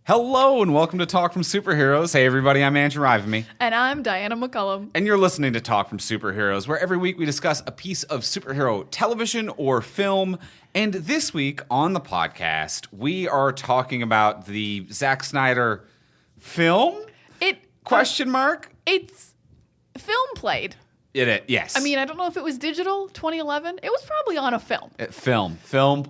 Hello and welcome to Talk from Superheroes. Hey everybody, I'm Andrew Rivamy. And I'm Diana McCullum. And you're listening to Talk from Superheroes, where every week we discuss a piece of superhero television or film. And this week on the podcast, we are talking about the Zack Snyder film? Question mark? It's film played. Yes. I mean, I don't know if it was digital, 2011. It was probably on a film.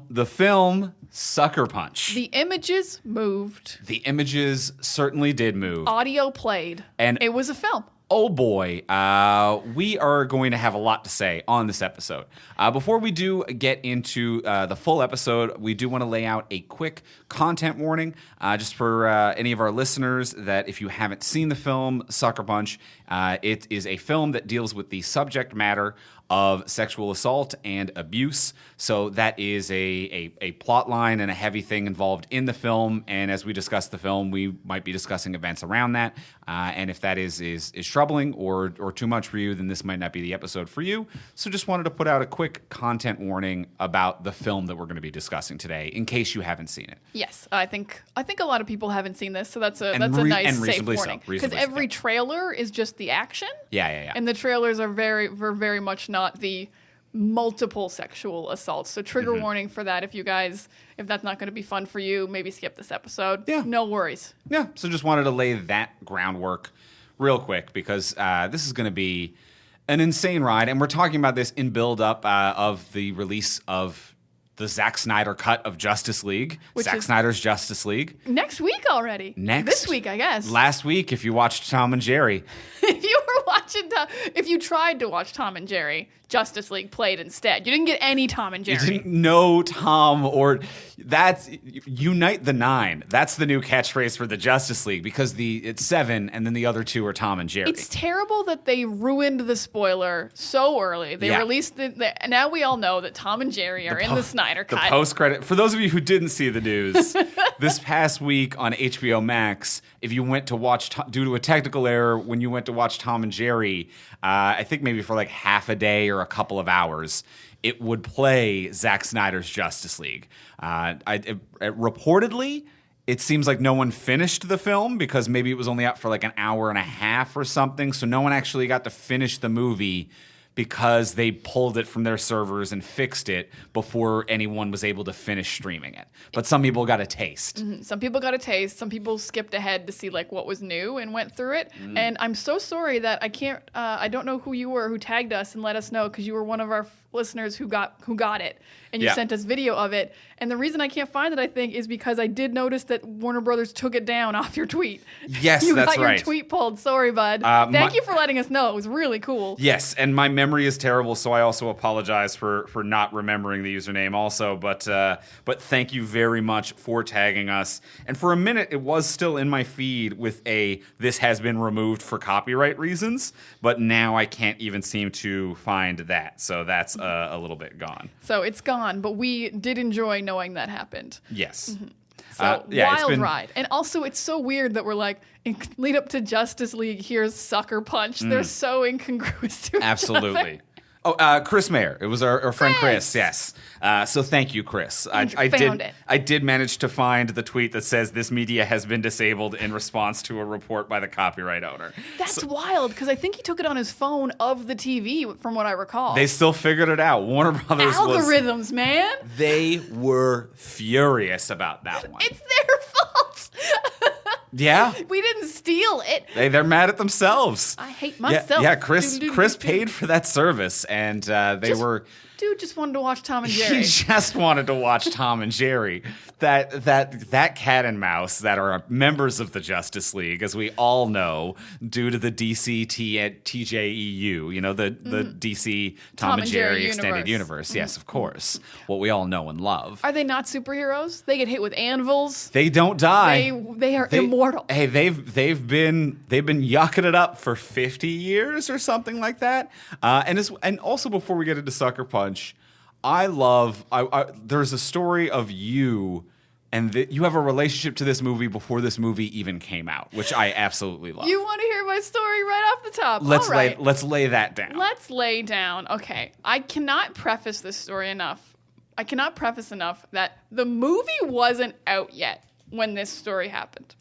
The film Sucker Punch. The images moved. The images certainly did move. Audio played. And it was a film. Oh boy, we are going to have a lot to say on this episode. Before we do get into the full episode, we do want to lay out a quick content warning just for any of our listeners that if you haven't seen the film Sucker Punch, it is a film that deals with the subject matter of sexual assault and abuse. So that is a plot line and a heavy thing involved in the film. And as we discuss the film, we might be discussing events around that. And if that is troubling or too much for you, then this might not be the episode for you. So just wanted to put out a quick content warning about the film that we're going to be discussing today, in case you haven't seen it. Yes, I think a lot of people haven't seen this, so that's a nice safe warning. Because every trailer is just the action. Yeah. And the trailers are very much not the multiple sexual assaults. So trigger warning for that. If that's not going to be fun for you, maybe skip this episode. Yeah. No worries. Yeah. So just wanted to lay that groundwork real quick because this is going to be an insane ride. And we're talking about this in build-up of the release of the Zack Snyder cut of Justice League. Zack Snyder's Justice League. Next week already. This week, I guess. Last week, if you watched Tom and Jerry. If you tried to watch Tom and Jerry, Justice League played instead. You didn't get any Tom and Jerry. You didn't know Tom that's Unite the Nine. That's the new catchphrase for the Justice League because it's 7 and then the other 2 are Tom and Jerry. It's terrible that they ruined the spoiler so early. They released now we all know that Tom and Jerry are in the Snyder Cut. The post-credit. For those of you who didn't see the news, this past week on HBO Max, if you went to watch, due to a technical error, when you went to watch Tom and Jerry, I think maybe for like half a day or a couple of hours, it would play Zack Snyder's Justice League. Reportedly, it seems like no one finished the film because maybe it was only out for like an hour and a half or something, so no one actually got to finish the movie because they pulled it from their servers and fixed it before anyone was able to finish streaming it. But some people got a taste. Mm-hmm. Some people got a taste. Some people skipped ahead to see like what was new and went through it. And I'm so sorry that I don't know who you were who tagged us and let us know because you were one of our listeners who got it and you sent us video of it. And the reason I can't find it, I think, is because I did notice that Warner Brothers took it down off your tweet. Yes, you that's got your tweet pulled. Sorry, bud. Thank you for letting us know. It was really cool. Yes, and my memory is terrible, so I also apologize for not remembering the username also. But thank you very much for tagging us. And for a minute, it was still in my feed with this has been removed for copyright reasons, but now I can't even seem to find that. So that's a little bit gone. So it's gone, but we did enjoy knowing that happened. Yes. Mm-hmm. So wild ride. And also it's so weird that we're like, lead up to Justice League, here's Sucker Punch. They're so incongruous to each Absolutely. Oh, Chris Mayer. It was our friend Chris. Yes. So thank you, Chris. I did manage to find the tweet that says this media has been disabled in response to a report by the copyright owner. That's wild because I think he took it on his phone of the TV, from what I recall. They still figured it out. Warner Brothers algorithms, man. They were furious about that one. It's their fault. Yeah. We didn't steal it. They're mad at themselves. I hate myself. Yeah, Chris paid for that service, and Dude just wanted to watch Tom and Jerry. He just wanted to watch Tom and Jerry. That cat and mouse that are members of the Justice League, as we all know, due to the DC TJEU, the DC Tom and Jerry Extended Universe. Yes, of course. What we all know and love. Are they not superheroes? They get hit with anvils. They don't die. They are immortal. Hey, they've been yucking it up for 50 years or something like that. And also before we get into Sucker Punch, there's a story of you and you have a relationship to this movie before this movie even came out, which I absolutely love. You want to hear my story right off the top? Let's lay that down. Let's lay down. Okay, I cannot preface this story enough. I cannot preface enough that the movie wasn't out yet when this story happened.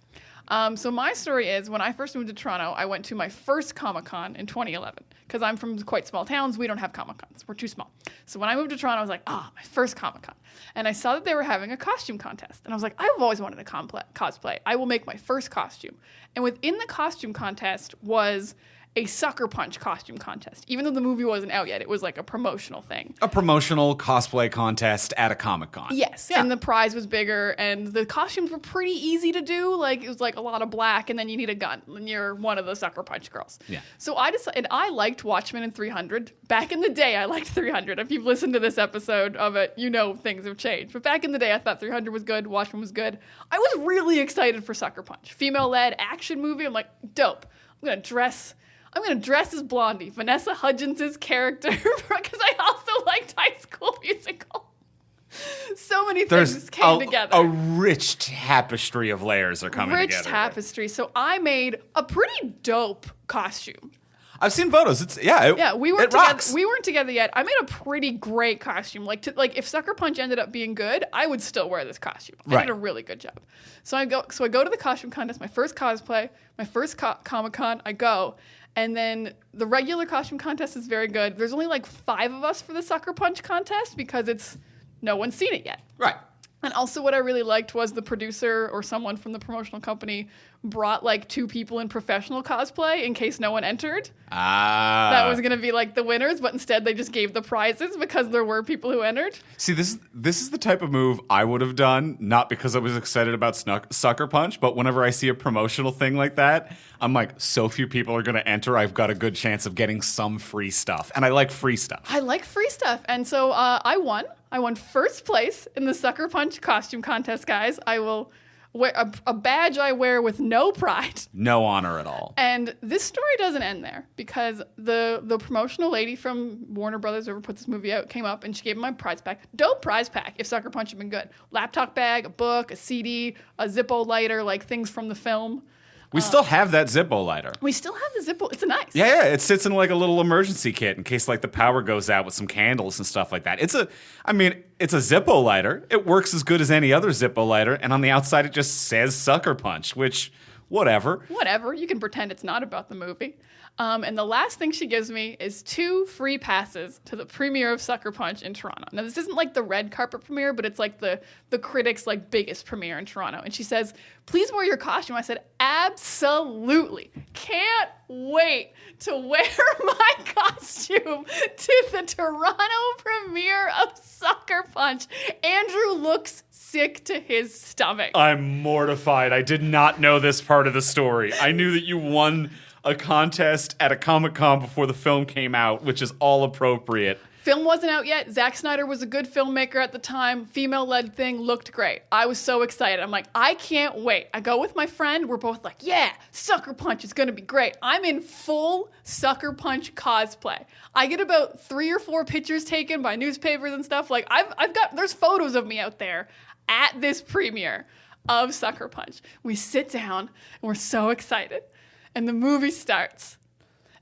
So my story is when I first moved to Toronto, I went to my first Comic-Con in 2011 because I'm from quite small towns. We don't have Comic-Cons. We're too small. So when I moved to Toronto, I was like, my first Comic-Con. And I saw that they were having a costume contest. And I was like, I've always wanted to cosplay. I will make my first costume. And within the costume contest was a Sucker Punch costume contest. Even though the movie wasn't out yet, it was like a promotional thing. A promotional cosplay contest at a Comic-Con. Yes, and the prize was bigger, and the costumes were pretty easy to do. Like, it was like a lot of black, and then you need a gun, and you're one of the Sucker Punch girls. Yeah. So I decided, I liked Watchmen and 300. Back in the day, I liked 300. If you've listened to this episode of it, you know things have changed. But back in the day, I thought 300 was good, Watchmen was good. I was really excited for Sucker Punch. Female-led action movie. I'm like, dope. I'm gonna dress as Blondie, Vanessa Hudgens' character, because I also liked High School Musical. So many things came together. A rich tapestry of layers are coming together. Rich tapestry. So I made a pretty dope costume. I've seen photos. We weren't together. Rocks. We weren't together yet. I made a pretty great costume. Like if Sucker Punch ended up being good, I would still wear this costume. I did a really good job. So I go to the costume contest, my first cosplay, my first Comic-Con. I go. And then the regular costume contest is very good. There's only like 5 of us for the Sucker Punch contest because no one's seen it yet. Right. And also what I really liked was the producer or someone from the promotional company brought like 2 people in professional cosplay in case no one entered. That was going to be like the winners, but instead they just gave the prizes because there were people who entered. See, this is the type of move I would have done, not because I was excited about Sucker Punch, but whenever I see a promotional thing like that, I'm like, so few people are going to enter, I've got a good chance of getting some free stuff. And I like free stuff. I like free stuff. And so I won. I won first place in the Sucker Punch costume contest, guys. I will wear a badge I wear with no pride. No honor at all. And this story doesn't end there because the promotional lady from Warner Brothers, whoever put this movie out, came up and she gave me my prize pack. Dope prize pack if Sucker Punch had been good. Laptop bag, a book, a CD, a Zippo lighter, like things from the film. We still have that Zippo lighter. We still have the Zippo. It's nice. Yeah. It sits in like a little emergency kit in case like the power goes out with some candles and stuff like that. It's a Zippo lighter. It works as good as any other Zippo lighter. And on the outside, it just says Sucker Punch, which, whatever. Whatever. You can pretend it's not about the movie. And the last thing she gives me is 2 free passes to the premiere of Sucker Punch in Toronto. Now, this isn't like the red carpet premiere, but it's like the critics' like biggest premiere in Toronto. And she says, please wear your costume. I said, absolutely. Can't wait to wear my costume to the Toronto premiere of Sucker Punch. Andrew looks sick to his stomach. I'm mortified. I did not know this part of the story. I knew that you won a contest at a Comic-Con before the film came out, which is all appropriate. Film wasn't out yet. Zack Snyder was a good filmmaker at the time. Female-led thing looked great. I was so excited. I'm like, I can't wait. I go with my friend. We're both like, yeah, Sucker Punch is going to be great. I'm in full Sucker Punch cosplay. I get about 3 or 4 pictures taken by newspapers and stuff. Like, there's photos of me out there at this premiere of Sucker Punch. We sit down, and we're so excited. And the movie starts.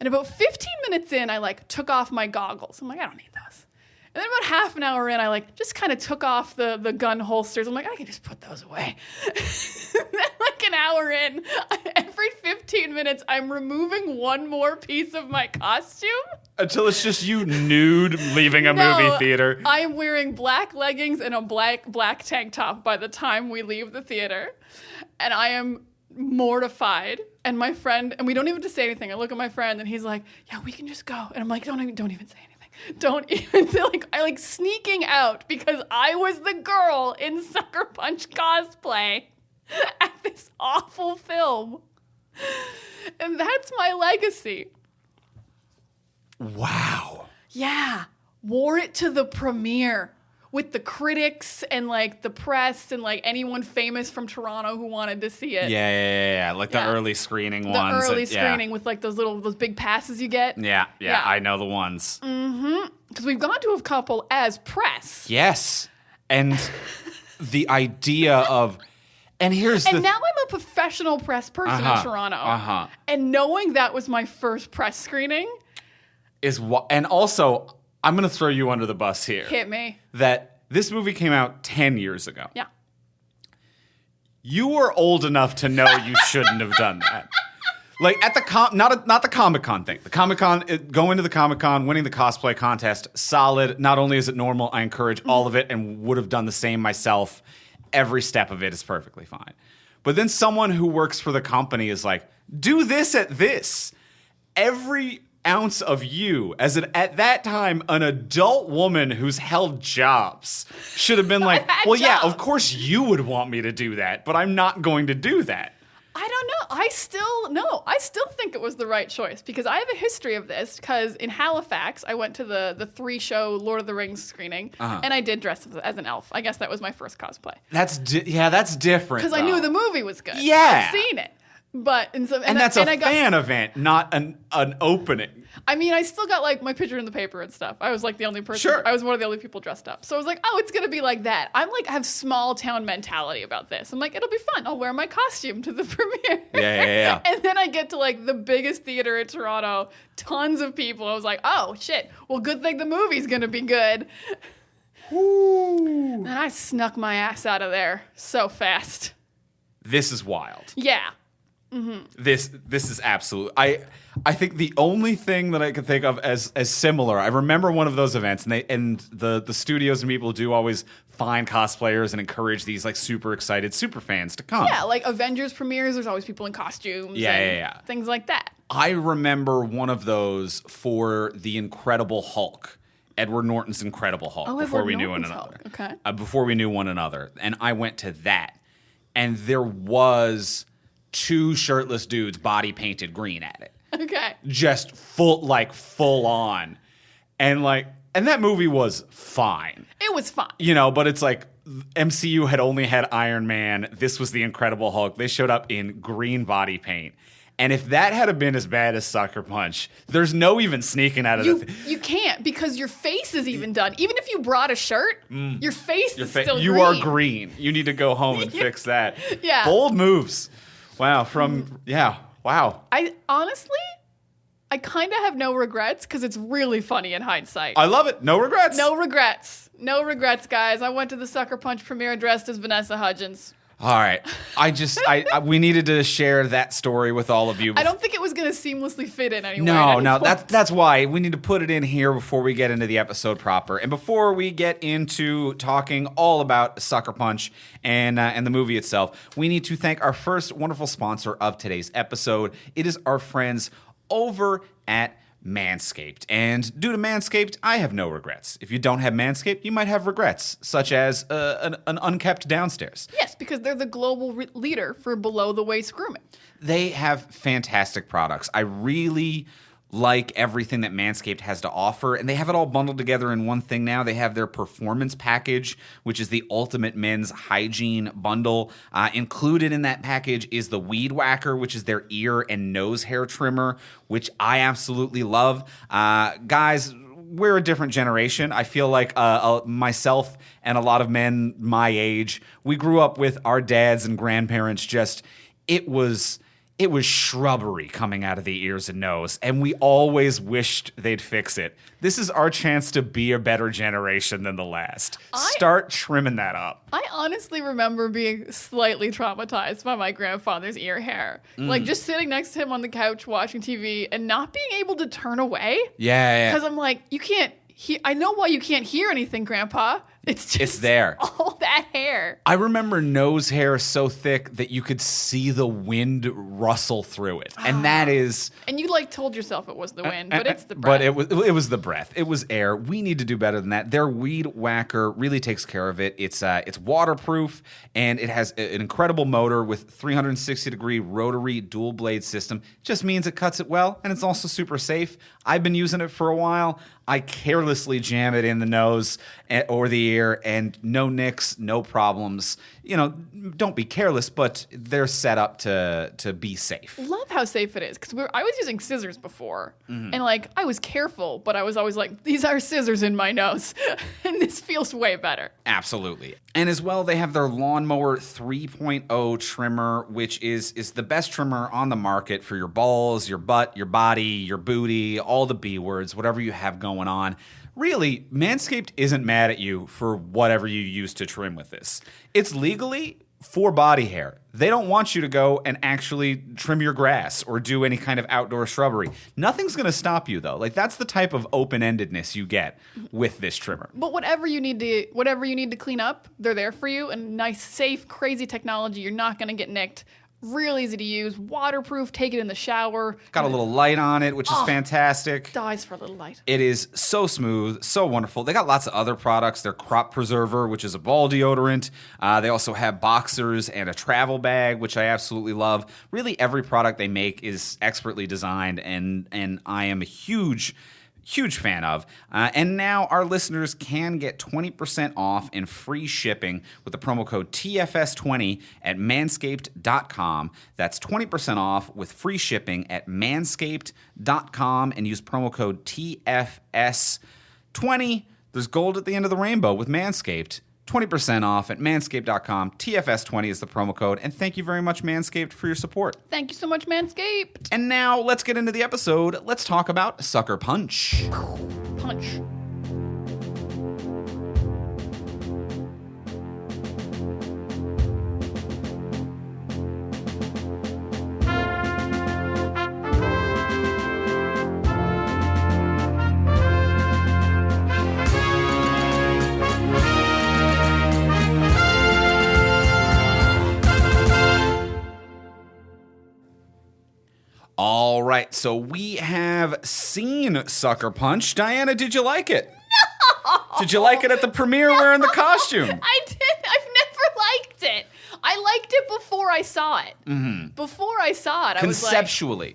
And about 15 minutes in, I like took off my goggles. I'm like, I don't need those. And then about half an hour in, I like just kind of took off the gun holsters. I'm like, I can just put those away. And then like an hour in, every 15 minutes, I'm removing one more piece of my costume. Until it's just you nude leaving a movie theater. I am wearing black leggings and a black tank top by the time we leave the theater. And I am mortified. And my friend, and we don't even have to say anything. I look at my friend and he's like, yeah, we can just go. And I'm like, don't even say anything. Don't even say, like, I like sneaking out because I was the girl in Sucker Punch cosplay at this awful film. And that's my legacy. Wow. Yeah. Wore it to the premiere with the critics and like the press and like anyone famous from Toronto who wanted to see it. Yeah. Like the early screening ones. The early screening with like those big passes you get. Yeah. I know the ones. Mm-hmm. Because we've gone to a couple as press. Yes. And the idea of... And now I'm a professional press person in Toronto. And knowing that was my first press screening... And also... I'm going to throw you under the bus here. Hit me. That this movie came out 10 years ago. Yeah. you were old enough to know you shouldn't have done that. Like at the not the Comic-Con thing. The Comic-Con, going to the Comic-Con, winning the cosplay contest, solid. Not only is it normal, I encourage all of it and would have done the same myself. Every step of it is perfectly fine. But then someone who works for the company is like, do this at this. Every ounce of you, as at that time, an adult woman who's held jobs, should have been like, well, yeah, of course you would want me to do that, but I'm not going to do that. I don't know. I still think it was the right choice because I have a history of this. Because in Halifax, I went to the 3-show Lord of the Rings screening, and I did dress as an elf. I guess that was my first cosplay. That's different. Because I knew the movie was good. Yeah, I've seen it. But and that's a fan event, not an opening. I mean, I still got like my picture in the paper and stuff. I was like the only person. Sure. I was one of the only people dressed up. So I was like, oh, it's gonna be like that. I have small town mentality about this. I'm like, it'll be fun. I'll wear my costume to the premiere. Yeah. And then I get to like the biggest theater in Toronto, tons of people. I was like, oh shit. Well, good thing the movie's gonna be good. Ooh. And I snuck my ass out of there so fast. This is wild. Yeah. Mm-hmm. This is absolute. I think the only thing that I could think of as similar. I remember one of those events, and the studios and people do always find cosplayers and encourage these like super excited super fans to come. Yeah, like Avengers premieres. There's always people in costumes. Yeah. Things like that. I remember one of those for the Incredible Hulk. Edward Norton's Incredible Hulk. Before we knew one another. Okay. Before we knew one another, and I went to that, and there was 2 shirtless dudes body painted green at it. Okay. Just full on. And that movie was fine. It was fine. But it's like MCU had only had Iron Man. This was the Incredible Hulk. They showed up in green body paint. And if that had been as bad as Sucker Punch, there's no even sneaking out of You can't because your face is even done. Even if you brought a shirt, your face is still green. You are green. You need to go home and fix that. Yeah. Bold moves. Wow. Wow. I honestly, I kind of have no regrets because it's really funny in hindsight. I love it. No regrets. No regrets, guys. I went to the Sucker Punch premiere dressed as Vanessa Hudgens. All right. We needed to share that story with all of you. I don't think it was going to seamlessly fit in anyway. No. That's why we need to put it in here before we get into the episode proper. And before we get into talking all about Sucker Punch and the movie itself, we need to thank our first wonderful sponsor of today's episode. It is our friends over at Manscaped. And due to Manscaped, I have no regrets. If you don't have Manscaped, you might have regrets, such as an unkept downstairs. Yes, because they're the global leader for below-the-waist grooming. They have fantastic products. I really like everything that Manscaped has to offer, and they have it all bundled together in one thing now. They have their Performance Package, which is the ultimate men's hygiene bundle. Included in that package is the Weed Whacker, which is their ear and nose hair trimmer, which I absolutely love. Guys, we're a different generation. I feel like myself and a lot of men my age, we grew up with our dads and grandparents it was shrubbery coming out of the ears and nose, and we always wished they'd fix it. This is our chance to be a better generation than the last. Start trimming that up. I honestly remember being slightly traumatized by my grandfather's ear hair. Like just sitting next to him on the couch watching TV and not being able to turn away. Yeah. Because I'm like, you can't I know why you can't hear anything, Grandpa. It's there. All that hair. I remember nose hair so thick that you could see the wind rustle through it. And that is... And you told yourself it was the wind, but it's the breath. But it was the breath. It was air. We need to do better than that. Their Weed Whacker really takes care of it. It's waterproof, and it has an incredible motor with 360-degree rotary dual blade system. Just means it cuts it well, and it's also super safe. I've been using it for a while. I carelessly jam it in the nose or the ear, and no nicks, no problems. Don't be careless, but they're set up to be safe. Love how safe it is, because I was using scissors before, and I was careful, but I was always like, these are scissors in my nose, and this feels way better. Absolutely. And as well, they have their Lawnmower 3.0 trimmer, which is the best trimmer on the market for your balls, your butt, your body, your booty, all the B words, whatever you have going on. Really, Manscaped isn't mad at you for whatever you use to trim with this. It's legally for body hair. They don't want you to go and actually trim your grass or do any kind of outdoor shrubbery. Nothing's going to stop you, though. Like, that's the type of open-endedness you get with this trimmer. But whatever you need to clean up, they're there for you. And nice, safe, crazy technology. You're not going to get nicked. Real easy to use, waterproof, take it in the shower. Got a little light on it, which is fantastic. Dies for a little light. It is so smooth, so wonderful. They got lots of other products. Their Crop Preserver, which is a ball deodorant. They also have boxers and a travel bag, which I absolutely love. Really, every product they make is expertly designed, and I am a huge fan of. And now our listeners can get 20% off and free shipping with the promo code TFS20 at manscaped.com. That's 20% off with free shipping at manscaped.com and use promo code TFS20. There's gold at the end of the rainbow with Manscaped. 20% off at manscaped.com. TFS20 is the promo code. And thank you very much, Manscaped, for your support. Thank you so much, Manscaped. And now let's get into the episode. Let's talk about Sucker Punch. Punch. All right, so we have seen Sucker Punch. Diana, did you like it? No! Did you like it at the premiere wearing the costume? I didn't. I've never liked it. I liked it before I saw it. Mm-hmm. Before I saw it,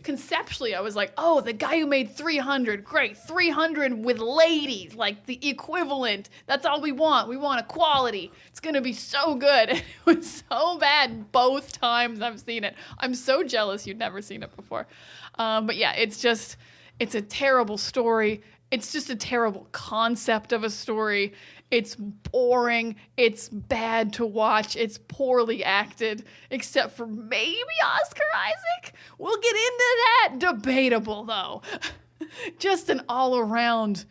Conceptually, I was like, oh, the guy who made 300, great. 300 with ladies, like the equivalent. That's all we want. We want equality. It's going to be so good. It was so bad both times I've seen it. I'm so jealous you'd never seen it before. But yeah, it's a terrible story. It's just a terrible concept of a story. It's boring. It's bad to watch. It's poorly acted, except for maybe Oscar Isaac. We'll get into that. Debatable, though. Just an all-around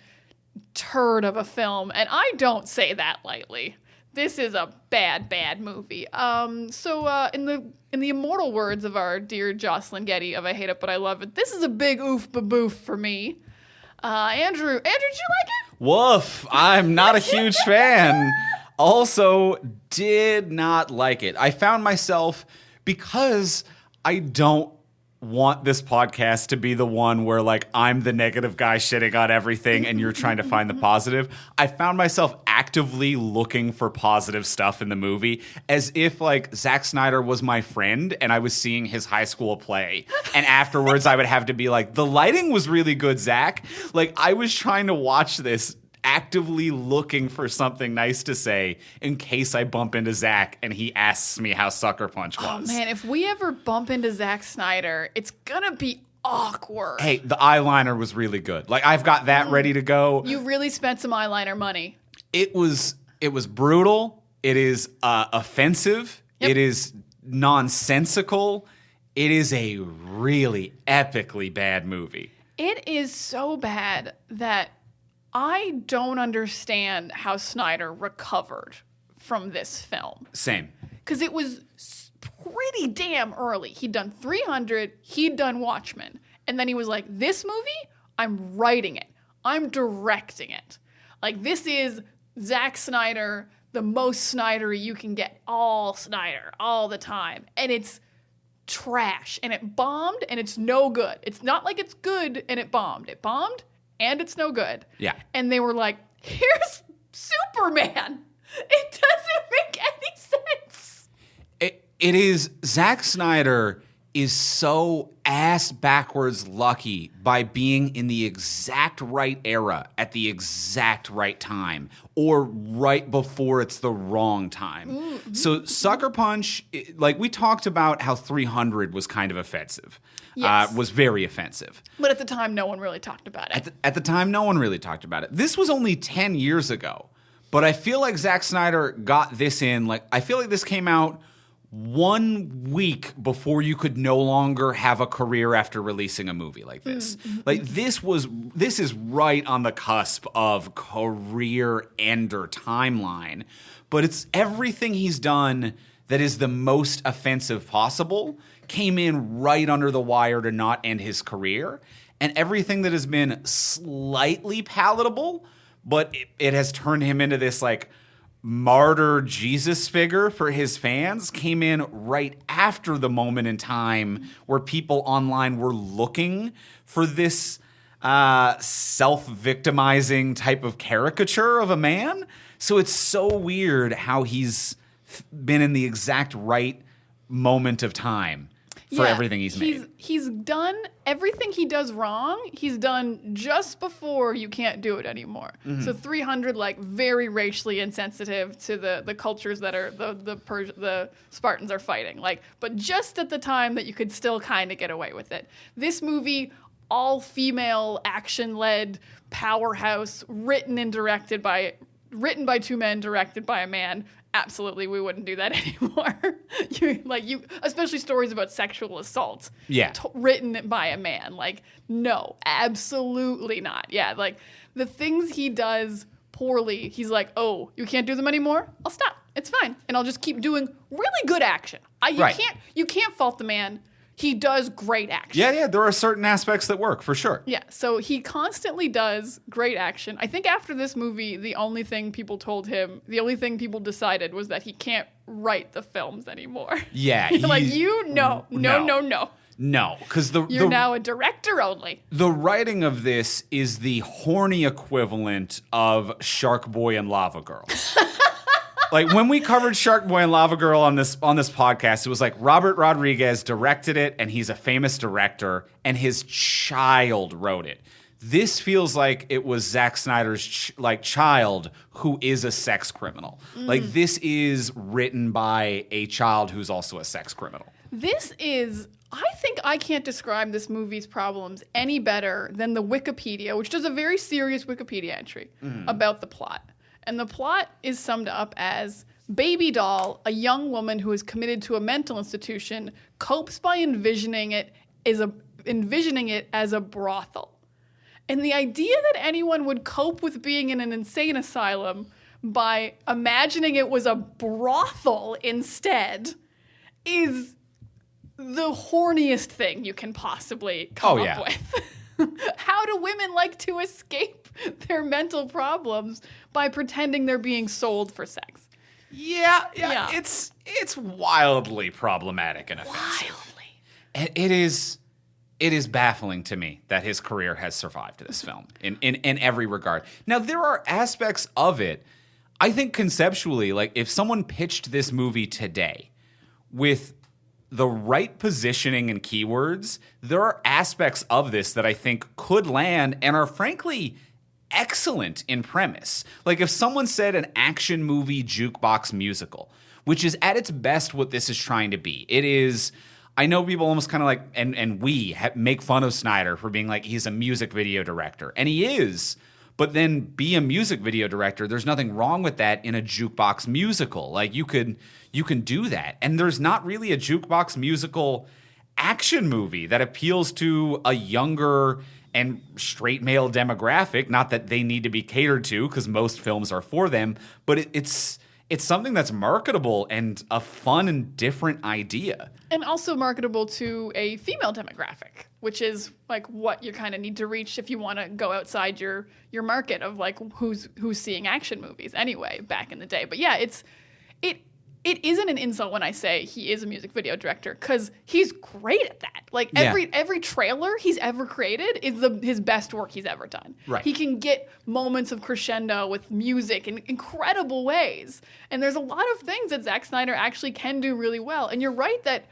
turd of a film, and I don't say that lightly. This is a bad, bad movie. So in the immortal words of our dear Jocelyn Getty of I Hate It But I Love It, this is a big oof-ba-boof for me. Andrew, did you like it? Woof. I'm not a huge fan. Also, did not like it. I found myself, because I don't want this podcast to be the one where, like, I'm the negative guy shitting on everything and you're trying to find the positive. I found myself actively looking for positive stuff in the movie, as if, like, Zack Snyder was my friend and I was seeing his high school play. And afterwards I would have to be like, the lighting was really good, Zack. Like, I was trying to watch this actively looking for something nice to say in case I bump into Zack and he asks me how Sucker Punch was. Oh, man, if we ever bump into Zack Snyder, it's gonna be awkward. Hey, the eyeliner was really good. Like, I've got that ready to go. You really spent some eyeliner money. It was brutal. It is offensive. Yep. It is nonsensical. It is a really epically bad movie. It is so bad that I don't understand how Snyder recovered from this film. Same. Because it was pretty damn early. He'd done 300, he'd done Watchmen. And then he was like, this movie, I'm writing it. I'm directing it. Like, this is Zack Snyder, the most Snydery you can get. All Snyder, all the time. And it's trash. And it bombed, and it's no good. It's not like it's good, and it bombed. It bombed, and it's no good. Yeah. And they were like, here's Superman. It doesn't make any sense. It is, Zack Snyder is so ass backwards lucky by being in the exact right era at the exact right time, or right before it's the wrong time. Mm-hmm. So Sucker Punch, like we talked about how 300 was kind of offensive. Yes. Was very offensive. But at the time, no one really talked about it. At the time, no one really talked about it. This was only 10 years ago. But I feel like Zack Snyder got this in, like, I feel like this came out 1 week before you could no longer have a career after releasing a movie like this. Mm-hmm. Like, this is right on the cusp of career ender timeline. But it's everything he's done that is the most offensive possible came in right under the wire to not end his career. And everything that has been slightly palatable, but it has turned him into this like martyr Jesus figure for his fans, came in right after the moment in time where people online were looking for this self-victimizing type of caricature of a man. So it's so weird how he's been in the exact right moment of time for everything he's made. He's done everything he does wrong. He's done just before you can't do it anymore. So 300, like very racially insensitive to the cultures that are the Spartans are fighting. Like, but just at the time that you could still kind of get away with it. This movie, all female, action-led powerhouse, written by two men, directed by a man. Absolutely, we wouldn't do that anymore. Especially stories about sexual assault. Yeah. Written by a man. Like, no, absolutely not. Yeah, like, the things he does poorly, he's like, oh, you can't do them anymore? I'll stop. It's fine. And I'll just keep doing really good action. You can't fault the man. He does great action. Yeah, there are certain aspects that work, for sure. Yeah, so he constantly does great action. I think after this movie, the only thing people decided was that he can't write the films anymore. Yeah. No, because you're now a director only. The writing of this is the horny equivalent of Shark Boy and Lava Girl. Like, when we covered Shark Boy and Lava Girl on this podcast, it was like Robert Rodriguez directed it, and he's a famous director, and his child wrote it. This feels like it was Zack Snyder's child who is a sex criminal. Like, this is written by a child who's also a sex criminal. I think I can't describe this movie's problems any better than the Wikipedia, which does a very serious Wikipedia entry about the plot. And the plot is summed up as Baby Doll, a young woman who is committed to a mental institution, copes by envisioning it as a brothel. And the idea that anyone would cope with being in an insane asylum by imagining it was a brothel instead is the horniest thing you can possibly come up with. How do women like to escape their mental problems by pretending they're being sold for sex? Yeah. It's wildly problematic and offensive. It is baffling to me that his career has survived this film in every regard. Now, there are aspects of it, I think conceptually, like if someone pitched this movie today with the right positioning and keywords, there are aspects of this that I think could land and are frankly excellent in premise. Like if someone said an action movie jukebox musical, which is at its best what this is trying to be. It is, I know people almost kind of like, and we make fun of Snyder for being like, he's a music video director. And he is, but then be a music video director. There's nothing wrong with that in a jukebox musical. Like you can do that. And there's not really a jukebox musical action movie that appeals to a younger and straight male demographic. Not that they need to be catered to, because most films are for them, but it's something that's marketable and a fun and different idea. And also marketable to a female demographic, which is like what you kind of need to reach if you want to go outside your market of like who's seeing action movies anyway back in the day. But yeah, it isn't an insult when I say he is a music video director, because he's great at that. Like every trailer he's ever created is his best work he's ever done. Right. He can get moments of crescendo with music in incredible ways. And there's a lot of things that Zack Snyder actually can do really well. And you're right that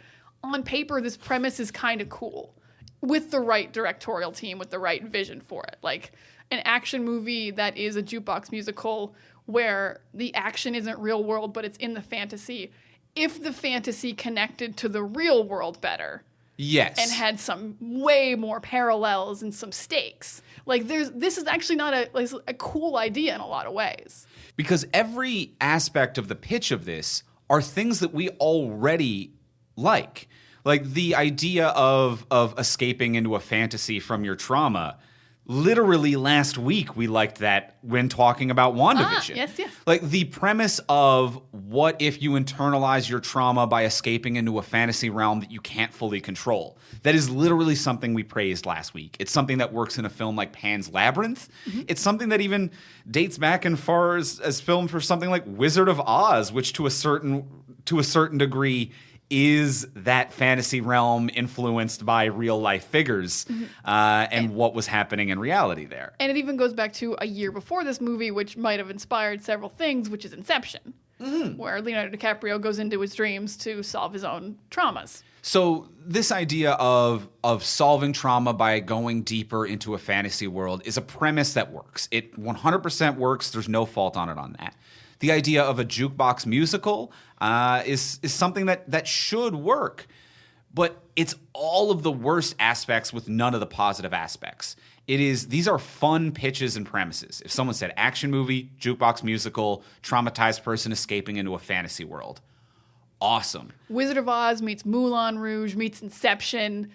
on paper this premise is kind of cool with the right directorial team, with the right vision for it. Like an action movie that is a jukebox musical where the action isn't real world, but it's in the fantasy. If the fantasy connected to the real world better. Yes. And had some way more parallels and some stakes. Like this is actually not a cool idea in a lot of ways. Because every aspect of the pitch of this are things that we already like. Like the idea of escaping into a fantasy from your trauma. Literally last week, we liked that when talking about WandaVision. Yes. Like the premise of what if you internalize your trauma by escaping into a fantasy realm that you can't fully control. That is literally something we praised last week. It's something that works in a film like Pan's Labyrinth. Mm-hmm. It's something that even dates back as far as film for something like Wizard of Oz, which to a certain degree is that fantasy realm influenced by real life figures and what was happening in reality there. And it even goes back to a year before this movie, which might have inspired several things, which is Inception, where Leonardo DiCaprio goes into his dreams to solve his own traumas. So this idea of solving trauma by going deeper into a fantasy world is a premise that works. It 100% works. There's no fault on it on that. The idea of a jukebox musical is something that should work, but it's all of the worst aspects with none of the positive aspects. These are fun pitches and premises. If someone said action movie, jukebox musical, traumatized person escaping into a fantasy world, awesome. Wizard of Oz meets Moulin Rouge meets Inception.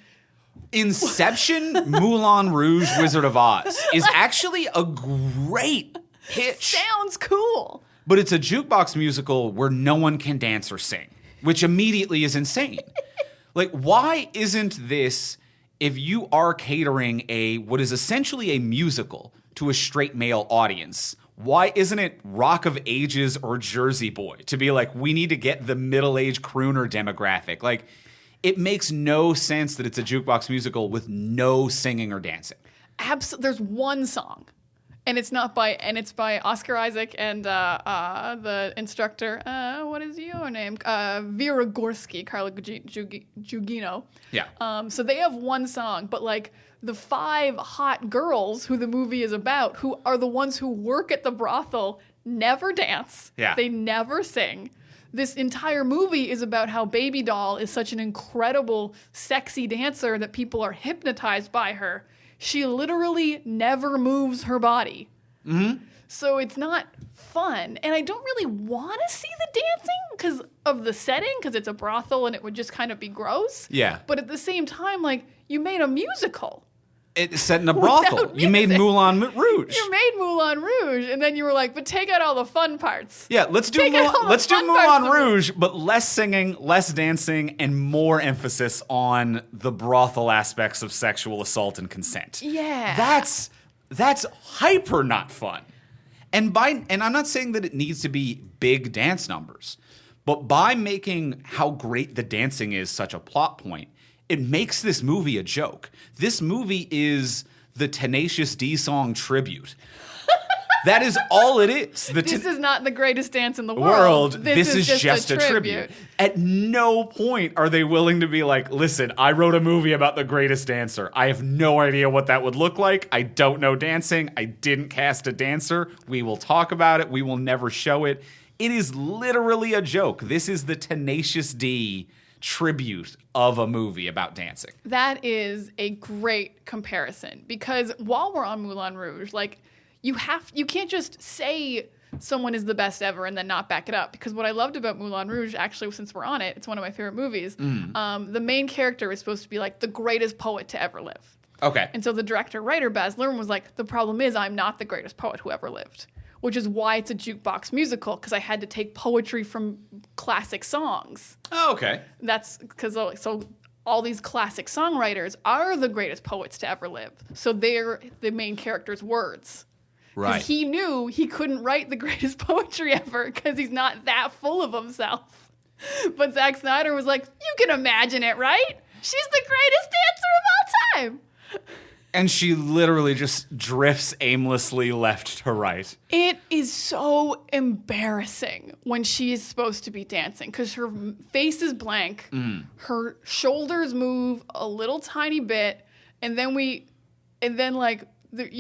Moulin Rouge, Wizard of Oz is actually a great pitch. Sounds cool. But it's a jukebox musical where no one can dance or sing, which immediately is insane. Like, why isn't this, if you are catering what is essentially a musical to a straight male audience, why isn't it Rock of Ages or Jersey Boy to be like, we need to get the middle-aged crooner demographic? Like, it makes no sense that it's a jukebox musical with no singing or dancing. There's one song. And it's by Oscar Isaac and the instructor. What is your name? Vera Gorski, Carla Gugino. Yeah. So they have one song, but like the 5 hot girls who the movie is about, who are the ones who work at the brothel, never dance. Yeah. They never sing. This entire movie is about how Baby Doll is such an incredible, sexy dancer that people are hypnotized by her. She literally never moves her body. Mm-hmm. So it's not fun. And I don't really want to see the dancing because of the setting, because it's a brothel and it would just kind of be gross. Yeah. But at the same time, like, you made a musical. It's set in a brothel. You made Moulin Rouge. You made Moulin Rouge, and then you were like, but take out all the fun parts. Yeah, let's do Moulin Rouge, but less singing, less dancing, and more emphasis on the brothel aspects of sexual assault and consent. Yeah. That's hyper not fun. And I'm not saying that it needs to be big dance numbers, but by making how great the dancing is such a plot point, it makes this movie a joke. This movie is the Tenacious D song tribute. That is all it is. This is not the greatest dance in the world. This is just a tribute. At no point are they willing to be like, listen, I wrote a movie about the greatest dancer. I have no idea what that would look like. I don't know dancing. I didn't cast a dancer. We will talk about it. We will never show it. It is literally a joke. This is the Tenacious D tribute of a movie about dancing. That is a great comparison, because while we're on Moulin Rouge, like, you can't just say someone is the best ever and then not back it up. Because what I loved about Moulin Rouge, actually, since we're on it, it's one of my favorite movies. The main character is supposed to be like the greatest poet to ever live. Okay. And so the director-writer, Baz Luhrmann, was like, the problem is I'm not the greatest poet who ever lived. Which is why it's a jukebox musical, because I had to take poetry from classic songs. Oh, okay. That's because all these classic songwriters are the greatest poets to ever live. So they're the main character's words. Right. Because he knew he couldn't write the greatest poetry ever because he's not that full of himself. But Zack Snyder was like, you can imagine it, right? She's the greatest dancer of all time. And she literally just drifts aimlessly left to right. It is so embarrassing when she is supposed to be dancing because her face is blank, her shoulders move a little tiny bit, and then you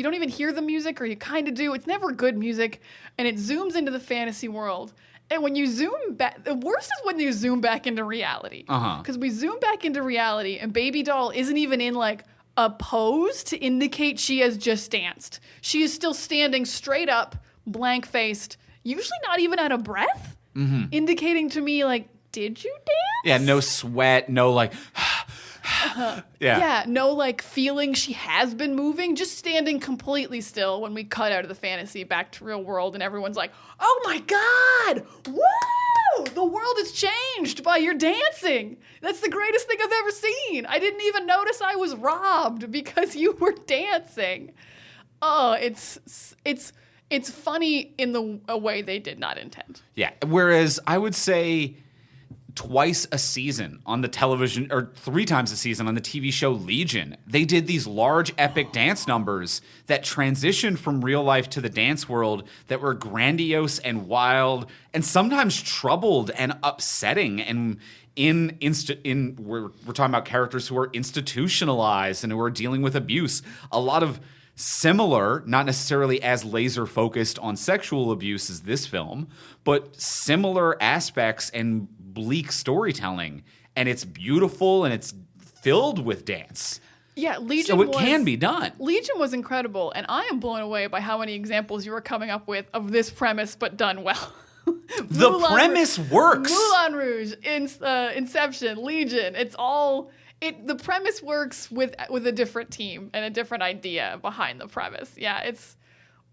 don't even hear the music, or you kind of do. It's never good music, and it zooms into the fantasy world. And when you zoom back, the worst is when you zoom back into reality. Because we zoom back into reality, and Baby Doll isn't even in like a pose to indicate she has just danced. She is still standing straight up, blank-faced, usually not even out of breath, indicating to me, like, did you dance? Yeah, no sweat, no like, Yeah, no like feeling she has been moving, just standing completely still when we cut out of the fantasy back to real world and everyone's like, oh my God, woo! The world has changed by your dancing. That's the greatest thing I've ever seen. I didn't even notice I was robbed because you were dancing. Oh, it's funny in a way they did not intend. Yeah, whereas I would say twice a season on the television, or 3 times a season on the TV show Legion, they did these large epic dance numbers that transitioned from real life to the dance world that were grandiose and wild and sometimes troubled and upsetting. And we're talking about characters who are institutionalized and who are dealing with abuse. A lot of similar, not necessarily as laser focused on sexual abuse as this film, but similar aspects and bleak storytelling, and it's beautiful and it's filled with dance. Yeah, Legion. So it can be done. Legion was incredible, and I am blown away by how many examples you were coming up with of this premise, but done well. The premise works. Moulin Rouge, Inception, Legion. It's all. The premise works with a different team and a different idea behind the premise. Yeah, it's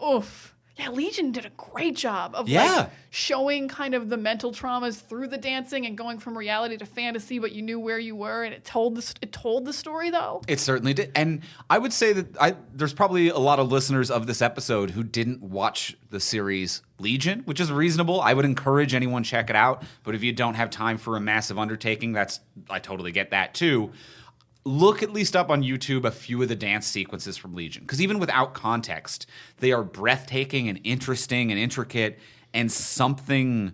oof. Yeah, Legion did a great job of like showing kind of the mental traumas through the dancing and going from reality to fantasy, but you knew where you were, and it told the story though. It certainly did, and I would say that there's probably a lot of listeners of this episode who didn't watch the series Legion, which is reasonable. I would encourage anyone check it out, but if you don't have time for a massive undertaking, I totally get that too. Look at least up on YouTube a few of the dance sequences from Legion, because even without context, they are breathtaking and interesting and intricate and something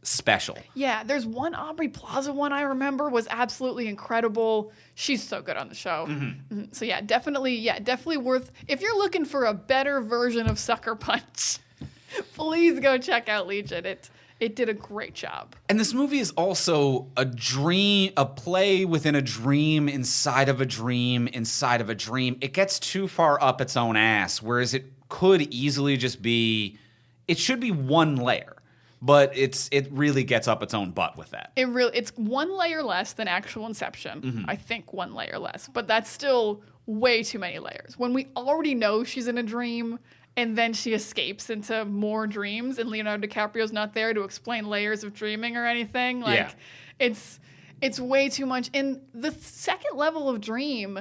special. Yeah, there's one Aubrey Plaza one I remember was absolutely incredible. She's so good on the show. Mm-hmm. So yeah, definitely worth, if you're looking for a better version of Sucker Punch, please go check out Legion. It did a great job. And this movie is also a play within a dream inside of a dream inside of a dream. It gets too far up its own ass, whereas it could easily just be, it should be one layer, but it really gets up its own butt with that. It's one layer less than actual Inception. Mm-hmm. I think one layer less, but that's still way too many layers. When we already know she's in a dream, and then she escapes into more dreams, and Leonardo DiCaprio's not there to explain layers of dreaming or anything. Like, it's way too much. And the second level of dream,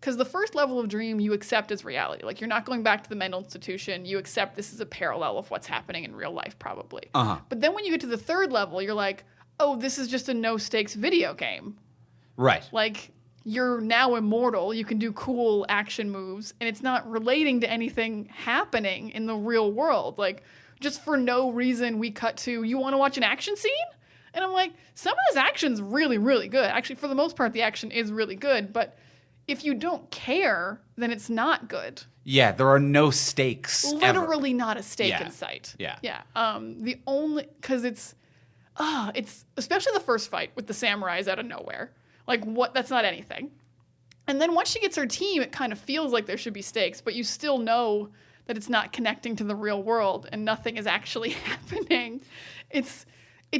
because the first level of dream you accept as reality. Like, you're not going back to the mental institution. You accept this is a parallel of what's happening in real life, probably. Uh-huh. But then when you get to the third level, you're like, oh, this is just a no-stakes video game. Right. Like, you're now immortal, you can do cool action moves, and it's not relating to anything happening in the real world. Like, just for no reason, we cut to, you want to watch an action scene? And I'm like, some of this action's really, really good. Actually, for the most part, the action is really good, but if you don't care, then it's not good. Yeah, there are no stakes. Literally ever. Not a stake in sight. Yeah. Yeah. The only, because it's especially the first fight with the samurais out of nowhere. Like, what? That's not anything. And then once she gets her team, it kind of feels like there should be stakes, but you still know that it's not connecting to the real world and nothing is actually happening. It's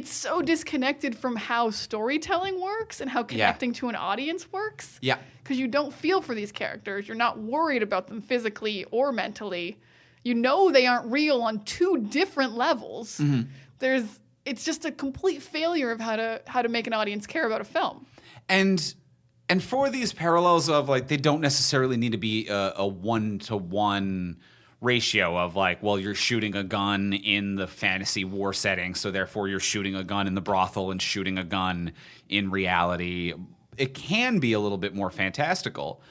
so disconnected from how storytelling works and how connecting to an audience works. Yeah. Because you don't feel for these characters. You're not worried about them physically or mentally. You know they aren't real on 2 different levels. Mm-hmm. It's just a complete failure of how to make an audience care about a film. And for these parallels of, like, they don't necessarily need to be a 1-to-1 ratio of, like, well, you're shooting a gun in the fantasy war setting, so therefore you're shooting a gun in the brothel and shooting a gun in reality. It can be a little bit more fantastical,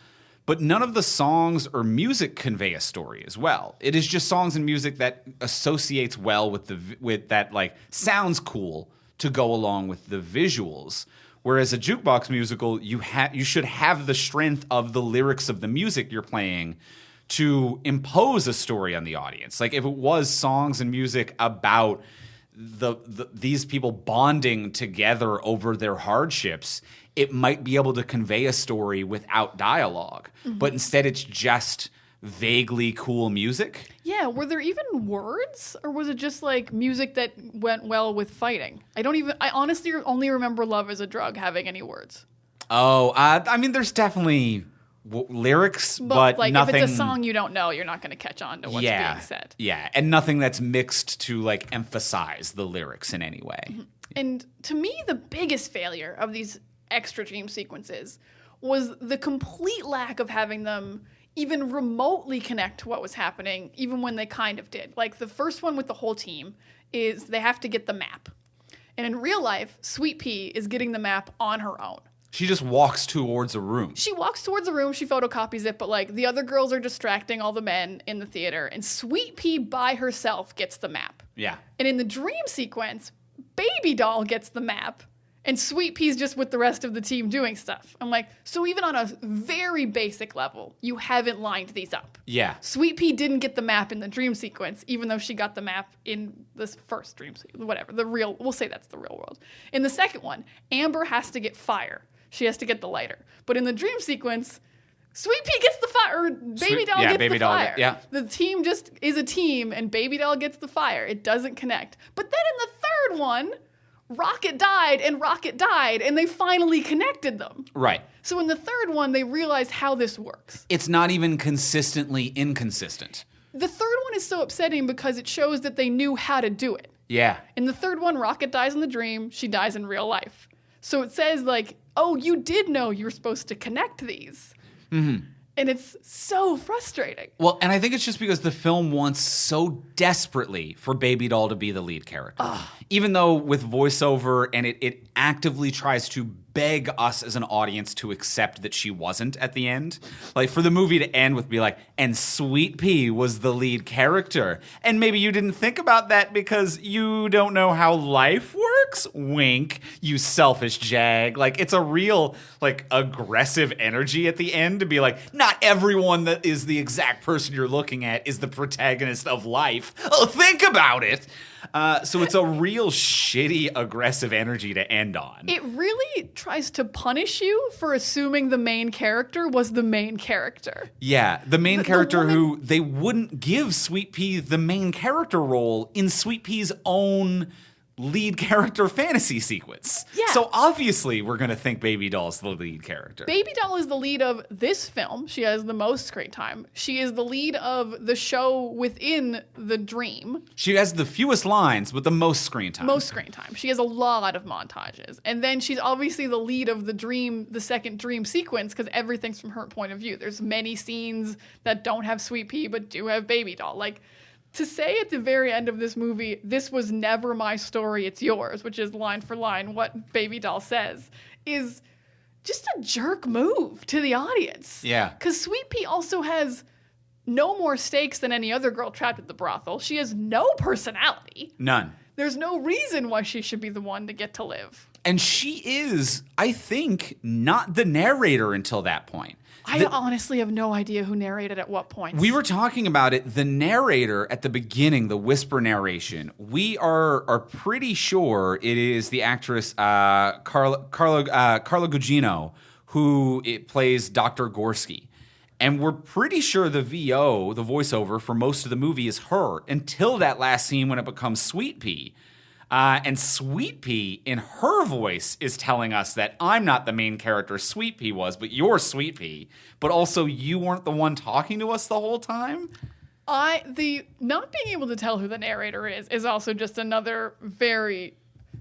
but none of the songs or music convey a story as well. It is just songs and music that associates well with that, like, sounds cool to go along with the visuals. Whereas a jukebox musical, you should have the strength of the lyrics of the music you're playing to impose a story on the audience. Like, if it was songs and music about these people bonding together over their hardships, it might be able to convey a story without dialogue. Mm-hmm. But instead, it's just vaguely cool music. Yeah, were there even words, or was it just like music that went well with fighting? I honestly only remember Love is a Drug having any words. Oh, I mean, there's definitely lyrics, but like nothing. if it's a song you don't know, you're not going to catch on to what's being said. Yeah, and nothing that's mixed to like emphasize the lyrics in any way. Mm-hmm. And to me, the biggest failure of these extra dream sequences was the complete lack of having them even remotely connect to what was happening, even when they kind of did. Like the first one with the whole team is they have to get the map. And in real life, Sweet Pea is getting the map on her own. She just walks towards a room. She walks towards a room, she photocopies it, but like the other girls are distracting all the men in the theater, and Sweet Pea by herself gets the map. Yeah. And in the dream sequence, Baby Doll gets the map, and Sweet Pea's just with the rest of the team doing stuff. I'm like, so even on a very basic level, you haven't lined these up. Yeah. Sweet Pea didn't get the map in the dream sequence, even though she got the map in this first dream sequence, whatever, we'll say that's the real world. In the second one, Amber has to get fire. She has to get the lighter. But in the dream sequence, Sweet Pea gets the fire, or Baby Doll gets the fire. Yeah. The team just is a team, and Baby Doll gets the fire. It doesn't connect. But then in the third one, Rocket died, and they finally connected them. Right. So in the third one, they realized how this works. It's not even consistently inconsistent. The third one is so upsetting because it shows that they knew how to do it. Yeah. In the third one, Rocket dies in the dream, she dies in real life. So it says, like, oh, you did know you were supposed to connect these. Mm-hmm. And it's so frustrating. Well, and I think it's just because the film wants so desperately for Baby Doll to be the lead character. Even though with voiceover, and it actively tries to beg us as an audience to accept that she wasn't at the end. Like, for the movie to end with be like, and Sweet Pea was the lead character. And maybe you didn't think about that because you don't know how life works? Wink, you selfish jag. Like, it's a real, like, aggressive energy at the end to be like, not everyone that is the exact person you're looking at is the protagonist of life. Oh, think about it. So it's a real shitty, aggressive energy to end on. It really tries to punish you for assuming the main character was the main character. Yeah, the main character who they wouldn't give Sweet Pea the main character role in Sweet Pea's own lead character fantasy sequence. Yeah. So obviously we're going to think Baby Doll's the lead character. Baby Doll is the lead of this film. She has the most screen time. She is the lead of the show within the dream. She has the fewest lines, but the most screen time. Most screen time. She has a lot of montages. And then she's obviously the lead of the second dream sequence, because everything's from her point of view. There's many scenes that don't have Sweet Pea, but do have Baby Doll. Like, to say at the very end of this movie, this was never my story, it's yours, which is line for line what Baby Doll says, is just a jerk move to the audience. Yeah. Because Sweet Pea also has no more stakes than any other girl trapped at the brothel. She has no personality. None. There's no reason why she should be the one to get to live. And she is, I think, not the narrator until that point. I honestly have no idea who narrated at what point. We were talking about it. The narrator at the beginning, the whisper narration, we are pretty sure it is the actress Carla Gugino, who it plays Dr. Gorski. And we're pretty sure the VO, the voiceover for most of the movie is her until that last scene when it becomes Sweet Pea. And Sweet Pea, in her voice, is telling us that I'm not the main character Sweet Pea was, but you're Sweet Pea. But also, you weren't the one talking to us the whole time? The not being able to tell who the narrator is also just another very,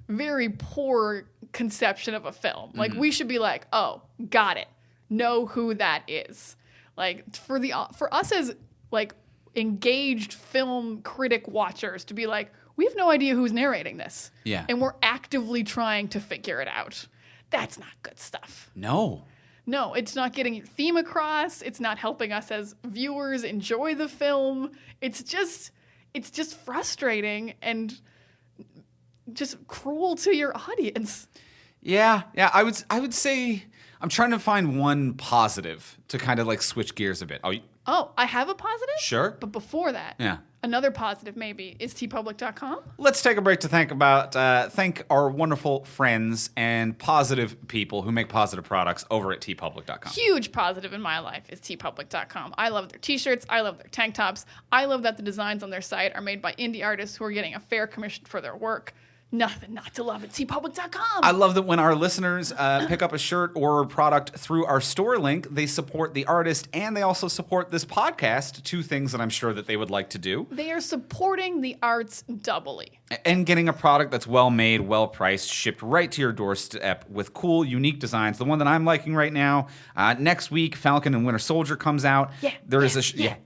very poor conception of a film. Like, we should be like, oh, got it. Know who that is. Like, for us as, like, engaged film critic watchers to be like, we have no idea who's narrating this. Yeah. And we're actively trying to figure it out. That's not good stuff. No. No, it's not getting your theme across. It's not helping us as viewers enjoy the film. It's just frustrating and just cruel to your audience. Yeah. I would say I'm trying to find one positive to kind of like switch gears a bit. Oh, I have a positive? Sure. But before that, another positive maybe is tpublic.com. Let's take a break to thank our wonderful friends and positive people who make positive products over at tpublic.com. Huge positive in my life is tpublic.com. I love their t-shirts. I love their tank tops. I love that the designs on their site are made by indie artists who are getting a fair commission for their work. Nothing not to love at tpublic.com. I love that when our listeners pick up a shirt or product through our store link, they support the artist and they also support this podcast, two things that I'm sure that they would like to do. They are supporting the arts doubly. And getting a product that's well-made, well-priced, shipped right to your doorstep with cool, unique designs. The one that I'm liking right now, next week, Falcon and Winter Soldier comes out. There's a shirt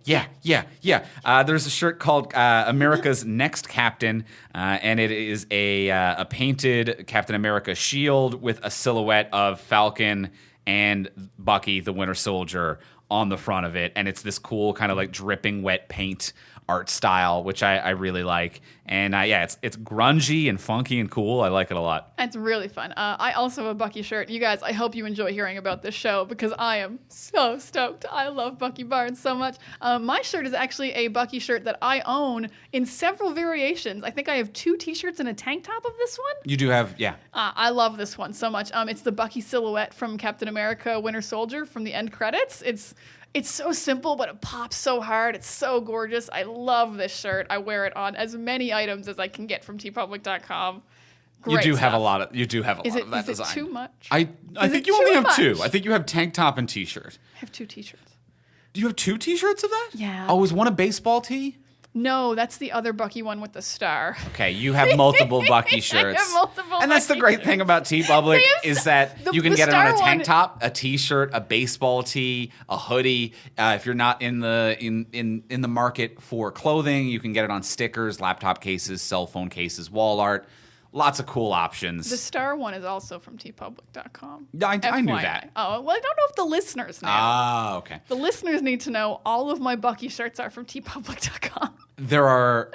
called America's Next Captain, and it is a painted Captain America shield with a silhouette of Falcon and Bucky, the Winter Soldier, on the front of it. And it's this cool kind of like dripping wet paint art style, which I really like. And it's grungy and funky and cool. I like it a lot. It's really fun. I also have a Bucky shirt. You guys, I hope you enjoy hearing about this show because I am so stoked. I love Bucky Barnes so much. My shirt is actually a Bucky shirt that I own in several variations. I think I have 2 t-shirts and a tank top of this one. You do have, yeah. I love this one so much. It's the Bucky silhouette from Captain America Winter Soldier from the end credits. It's so simple, but it pops so hard. It's so gorgeous. I love this shirt. I wear it on as many items as I can get from tpublic.com. You do have a lot of that design. Is it too much? I think you only have 2. I think you have tank top and t-shirt. I have 2 t-shirts. Do you have 2 t-shirts of that? Yeah. Oh, is one a baseball tee? No, that's the other Bucky one with the star. Okay, you have multiple Bucky shirts. I have multiple and that's the Bucky great shirts. thing about TeePublic is that you can get it on a tank one. top, a t-shirt, a baseball tee, a hoodie. If you're not in the market for clothing, you can get it on stickers, laptop cases, cell phone cases, wall art. Lots of cool options. The star one is also from tpublic.com. I knew that. Oh, well, I don't know if the listeners know. Ah, okay. The listeners need to know all of my Bucky shirts are from tpublic.com. There are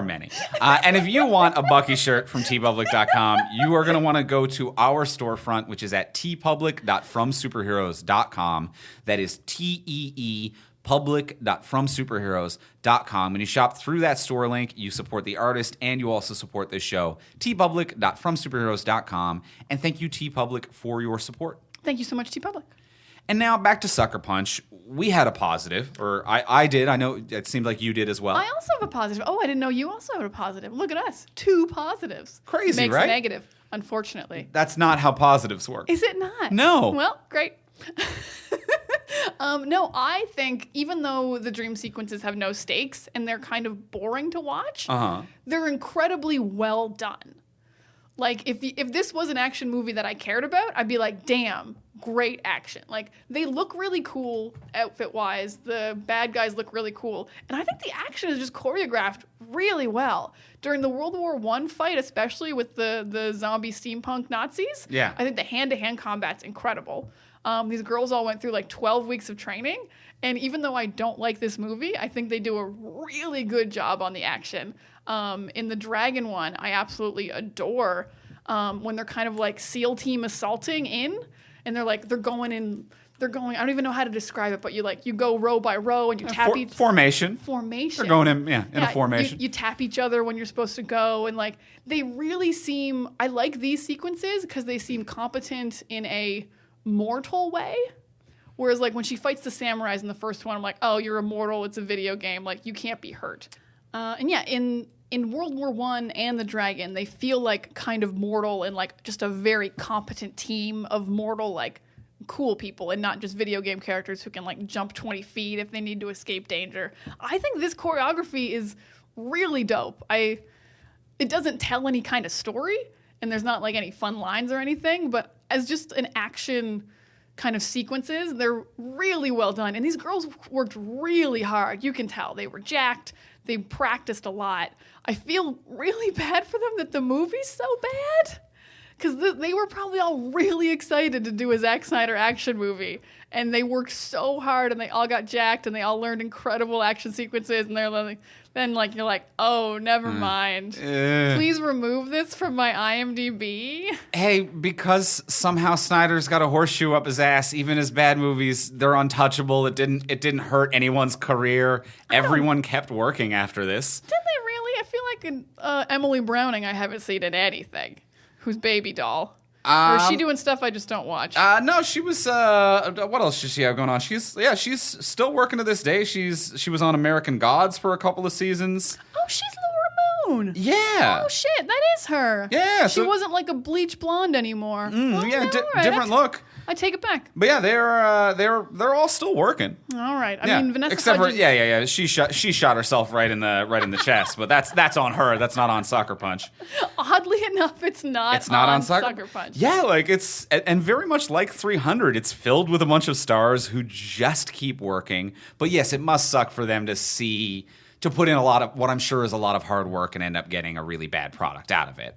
many. And if you want a Bucky shirt from tpublic.com, you are going to want to go to our storefront, which is at tpublic.fromsuperheroes.com. That is TEE public.fromsuperheroes.com. When you shop through that store link, you support the artist and you also support this show. tpublic.fromsuperheroes.com. And thank you, TeePublic, for your support. Thank you so much, TeePublic. And now back to Sucker Punch. We had a positive, or I did. I know it seemed like you did as well. I also have a positive. Oh, I didn't know you also had a positive. Look at us. 2 positives. Crazy, Makes right? a negative, unfortunately. That's not how positives work. Is it not? No. Well, great. No, I think even though the dream sequences have no stakes and they're kind of boring to watch, they're incredibly well done. Like, if this was an action movie that I cared about, I'd be like, damn, great action. Like, they look really cool outfit-wise. The bad guys look really cool. And I think the action is just choreographed really well. During the World War I fight, especially with the zombie steampunk Nazis, I think the hand-to-hand combat's incredible. These girls all went through like 12 weeks of training. And even though I don't like this movie, I think they do a really good job on the action. In the Dragon one, I absolutely adore when they're kind of like SEAL team assaulting in, and they're going, I don't even know how to describe it, but you go row by row and you tap each formation. Formation. They're going in a formation. You tap each other when you're supposed to go, and like they really seem. I like these sequences because they seem competent in a mortal way. Whereas like when she fights the samurais in the first one, I'm like, oh, you're immortal. It's a video game. Like you can't be hurt. And yeah, in World War I and the Dragon, they feel like kind of mortal and like just a very competent team of mortal, like cool people and not just video game characters who can like jump 20 feet if they need to escape danger. I think this choreography is really dope. It doesn't tell any kind of story and there's not like any fun lines or anything, but as just an action kind of sequences, they're really well done. And these girls worked really hard. You can tell they were jacked. They practiced a lot. I feel really bad for them that the movie's so bad because they were probably all really excited to do a Zack Snyder action movie. And they worked so hard and they all got jacked and they all learned incredible action sequences. And they're like, you're like, oh, never mind. Please remove this from my IMDb. Hey, because somehow Snyder's got a horseshoe up his ass, even his bad movies, they're untouchable. It didn't hurt anyone's career. Everyone kept working after this. Did they really? I feel like Emily Browning I haven't seen in anything. Who's Baby Doll? Or is she doing stuff I just don't watch? No, she was. What else does she have going on? She's still working to this day. She was on American Gods for a couple of seasons. Oh, she's Laura Moon. Yeah. Oh shit, that is her. Yeah, She so- wasn't like a bleach blonde anymore. Yeah, all right, different look. I take it back. But yeah, they're all still working. All right. Yeah. I mean, Vanessa Except for Hudgens. yeah. She shot herself right in the chest, but that's on her. That's not on Sucker Punch. Oddly enough, it's not on Sucker Punch. Yeah, like it's and very much like 300, it's filled with a bunch of stars who just keep working. But yes, it must suck for them to put in a lot of what I'm sure is a lot of hard work and end up getting a really bad product out of it.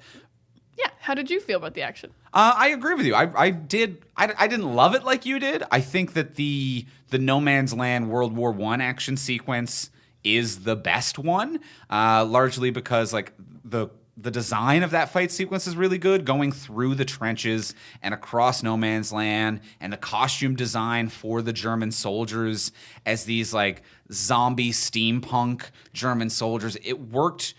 Yeah. How did you feel about the action? I agree with you. I didn't love it like you did. I think that the No Man's Land World War I action sequence is the best one, largely because like the design of that fight sequence is really good, going through the trenches and across No Man's Land, and the costume design for the German soldiers as these like zombie steampunk German soldiers. It worked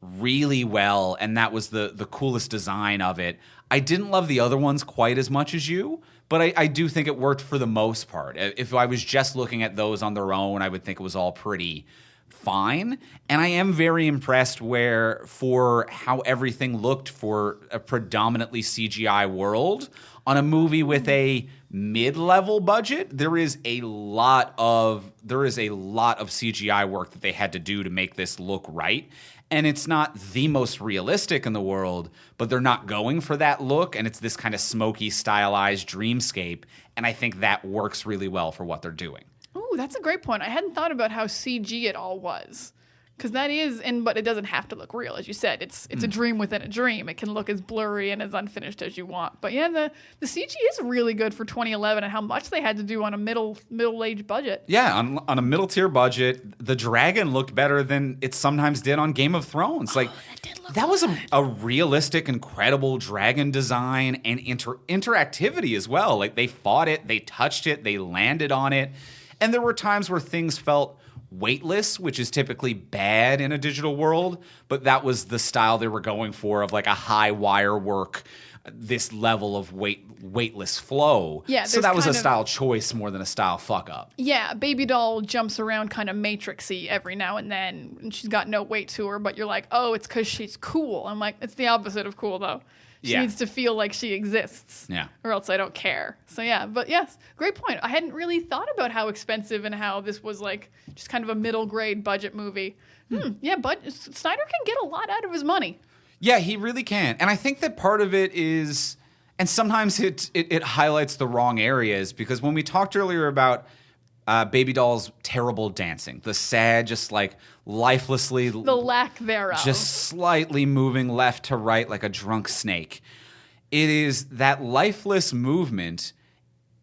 really well, and that was the coolest design of it. I didn't love the other ones quite as much as you, but I do think it worked for the most part. If I was just looking at those on their own, I would think it was all pretty fine. And I am very impressed for how everything looked for a predominantly CGI world. On a movie with a mid-level budget, there is a lot of CGI work that they had to do to make this look right. And it's not the most realistic in the world, but they're not going for that look, and it's this kind of smoky, stylized dreamscape, and I think that works really well for what they're doing. Ooh, that's a great point. I hadn't thought about how CG it all was. Because that is, but it doesn't have to look real, as you said. It's a dream within a dream. It can look as blurry and as unfinished as you want. But yeah, the CG is really good for 2011 and how much they had to do on a middle-aged budget. Yeah, on a middle-tier budget, the dragon looked better than it sometimes did on Game of Thrones. Like that was a realistic, incredible dragon design and interactivity as well. Like they fought it, they touched it, they landed on it. And there were times where things felt weightless, which is typically bad in a digital world, but that was the style they were going for, of like a high wire work, this level of weightless flow. Yeah, so that was a style choice more than a style fuck up. Yeah, Baby Doll jumps around kind of Matrixy every now and then, and she's got no weight to her, but you're like, oh, it's because she's cool. I'm like, it's the opposite of cool, though. She needs to feel like she exists. Yeah. Or else I don't care. So yeah, but yes, great point. I hadn't really thought about how expensive and how this was like just kind of a middle grade budget movie. Yeah, but Snyder can get a lot out of his money. Yeah, he really can. And I think that part of it is, and sometimes it highlights the wrong areas, because when we talked earlier about Baby Doll's terrible dancing, the sad, just like lifelessly, the lack thereof, just slightly moving left to right like a drunk snake. It is that lifeless movement.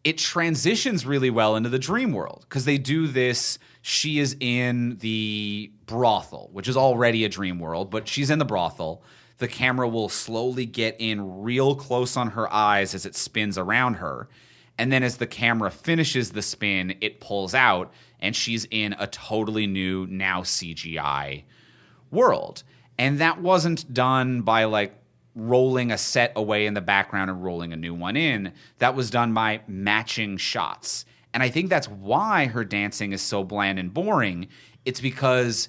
It transitions really well into the dream world, because they do this. She is in the brothel, which is already a dream world, but she's in the brothel. The camera will slowly get in real close on her eyes as it spins around her. And then as the camera finishes the spin, it pulls out, and she's in a totally new, now CGI world. And that wasn't done by like rolling a set away in the background and rolling a new one in. That was done by matching shots. And I think that's why her dancing is so bland and boring. It's because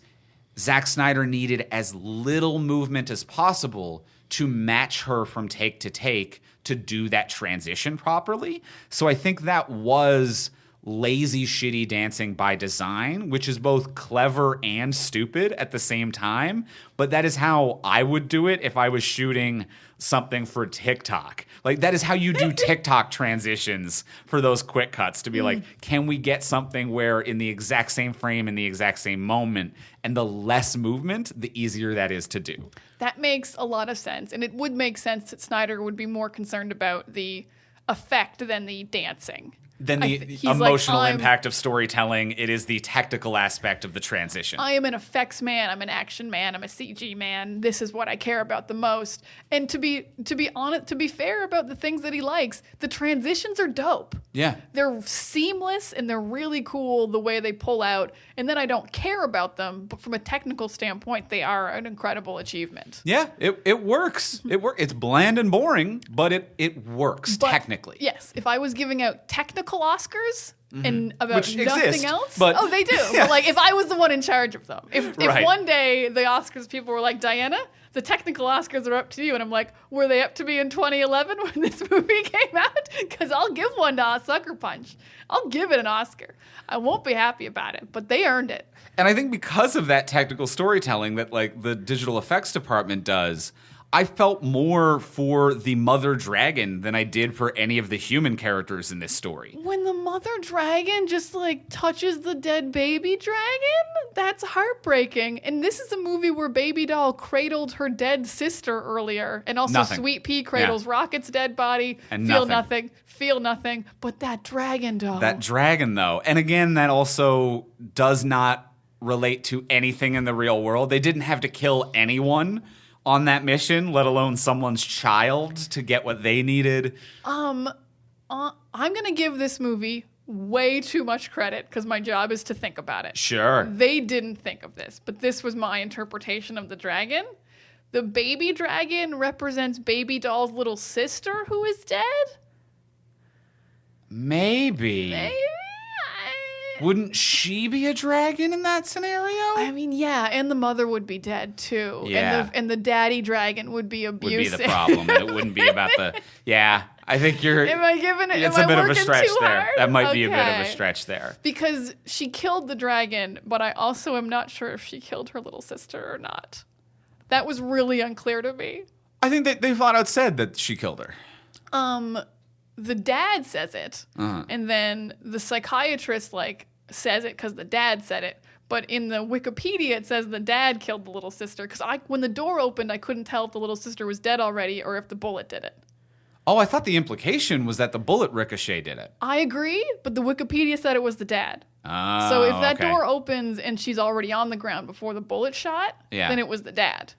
Zack Snyder needed as little movement as possible to match her from take to take to do that transition properly. So I think that was lazy, shitty dancing by design, which is both clever and stupid at the same time. But that is how I would do it if I was shooting something for TikTok. Like, that is how you do TikTok transitions for those quick cuts, to be like, can we get something where in the exact same frame, in the exact same moment, and the less movement, the easier that is to do. That makes a lot of sense. And it would make sense that Snyder would be more concerned about the effect than the dancing. Than the emotional impact of storytelling. It is the technical aspect of the transition. I am an effects man. I'm an action man. I'm a CG man. This is what I care about the most. And to be honest, to be fair about the things that he likes, the transitions are dope. Yeah. They're seamless and they're really cool the way they pull out. And then I don't care about them, but from a technical standpoint, they are an incredible achievement. Yeah, it works. It's bland and boring, but it works technically. Yes. If I was giving out technical technical Oscars and about Which nothing exist, else. but- Oh, they do. Yeah. But like, if I was the one in charge of them, if Right. one day the Oscars people were like, Diana, the technical Oscars are up to you, and I'm like, were they up to me in 2011 when this movie came out? Because I'll give one to Sucker Punch. I'll give it an Oscar. I won't be happy about it, but they earned it. And I think because of that technical storytelling that like the digital effects department does, I felt more for the mother dragon than I did for any of the human characters in this story. When the mother dragon just like touches the dead baby dragon, that's heartbreaking. And this is a movie where Baby Doll cradled her dead sister earlier, and also Nothing. Sweet Pea cradles Rocket's dead body. And feel nothing. feel nothing. But that dragon doll. That dragon, though, and again, that also does not relate to anything in the real world. They didn't have to kill anyone on that mission, let alone someone's child, to get what they needed. I'm gonna give this movie way too much credit because my job is to think about it. Sure. They didn't think of this, but this was my interpretation of the dragon. The baby dragon represents Baby Doll's little sister who is dead? Maybe. Maybe? Wouldn't she be a dragon in that scenario? I mean, yeah, and the mother would be dead too. Yeah. And the daddy dragon would be would be abusive. the problem. And it wouldn't be about the... Yeah, I think you're... Am I giving it? It's am a bit I of a working stretch too there. hard? That might be a bit of a Okay. stretch there. Because she killed the dragon, but I also am not sure if she killed her little sister or not. That was really unclear to me. I think they flat out said that she killed her. The dad says it, and then the psychiatrist says it because the dad said it. But in the Wikipedia, it says the dad killed the little sister. Because when the door opened, I couldn't tell if the little sister was dead already or if the bullet did it. Oh, I thought the implication was that the bullet ricochet did it. I agree, but the Wikipedia said it was the dad. Oh, So if that okay. door opens and she's already on the ground before the bullet shot, Yeah. then it was the dad.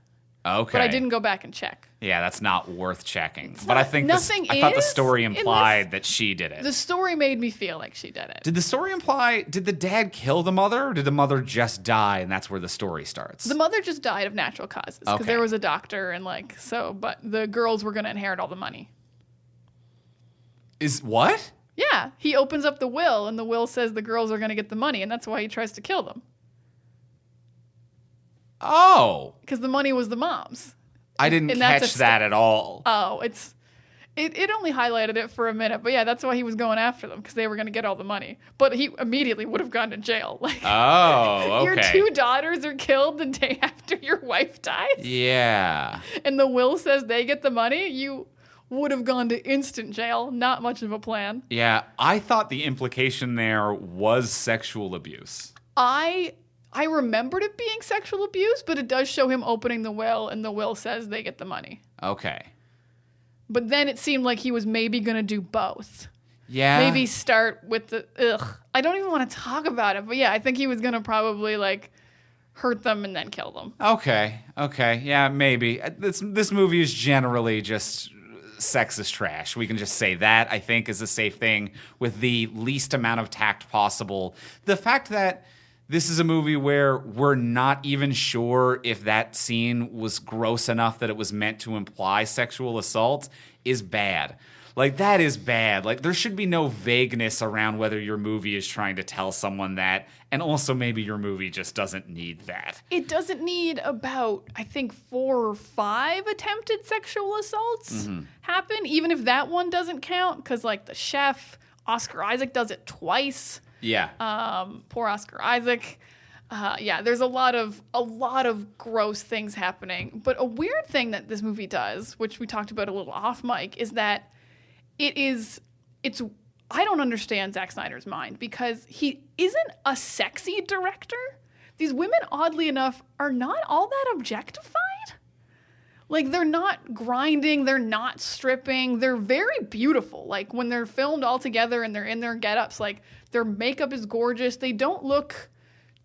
Okay. But I didn't go back and check. Yeah, that's not worth checking. But I think nothing I thought the is story in implied that she did it. The story made me feel like she did it. Did the story imply, did the dad kill the mother, or did the mother just die and that's where the story starts? The mother just died of natural causes because Okay. there was a doctor and but the girls were going to inherit all the money. Is what? Yeah, he opens up the will and the will says the girls are going to get the money, and that's why he tries to kill them Oh, because the money was the mom's. I didn't And that's catch a that at all. Oh, it only highlighted it for a minute, but yeah, that's why he was going after them because they were going to get all the money. But he immediately would have gone to jail. Oh, Your okay. 2 daughters are killed the day after your wife dies, Yeah. and the will says they get the money. You would have gone to instant jail. Not much of a plan. Yeah, I thought the implication there was sexual abuse. I remembered it being sexual abuse, but it does show him opening the will, and the will says they get the money. Okay. But then it seemed like he was maybe going to do both. Yeah. Maybe start with the I don't even want to talk about it, but yeah, I think he was going to probably hurt them and then kill them. Okay. Yeah, maybe. This movie is generally just sexist trash. We can just say that, I think, is a safe thing with the least amount of tact possible. The fact that this is a movie where we're not even sure if that scene was gross enough that it was meant to imply sexual assault is bad. That is bad. There should be no vagueness around whether your movie is trying to tell someone that, and also maybe your movie just doesn't need that. It doesn't need about, I think, 4 or 5 attempted sexual assaults happen, even if that one doesn't count, because the chef, Oscar Isaac, does it twice. Yeah. Poor Oscar Isaac. Yeah, there's a lot of gross things happening. But a weird thing that this movie does, which we talked about a little off mic, is that I don't understand Zack Snyder's mind because he isn't a sexy director. These women, oddly enough, are not all that objectified. They're not grinding, they're not stripping, they're very beautiful. When they're filmed all together and they're in their getups, their makeup is gorgeous. They don't look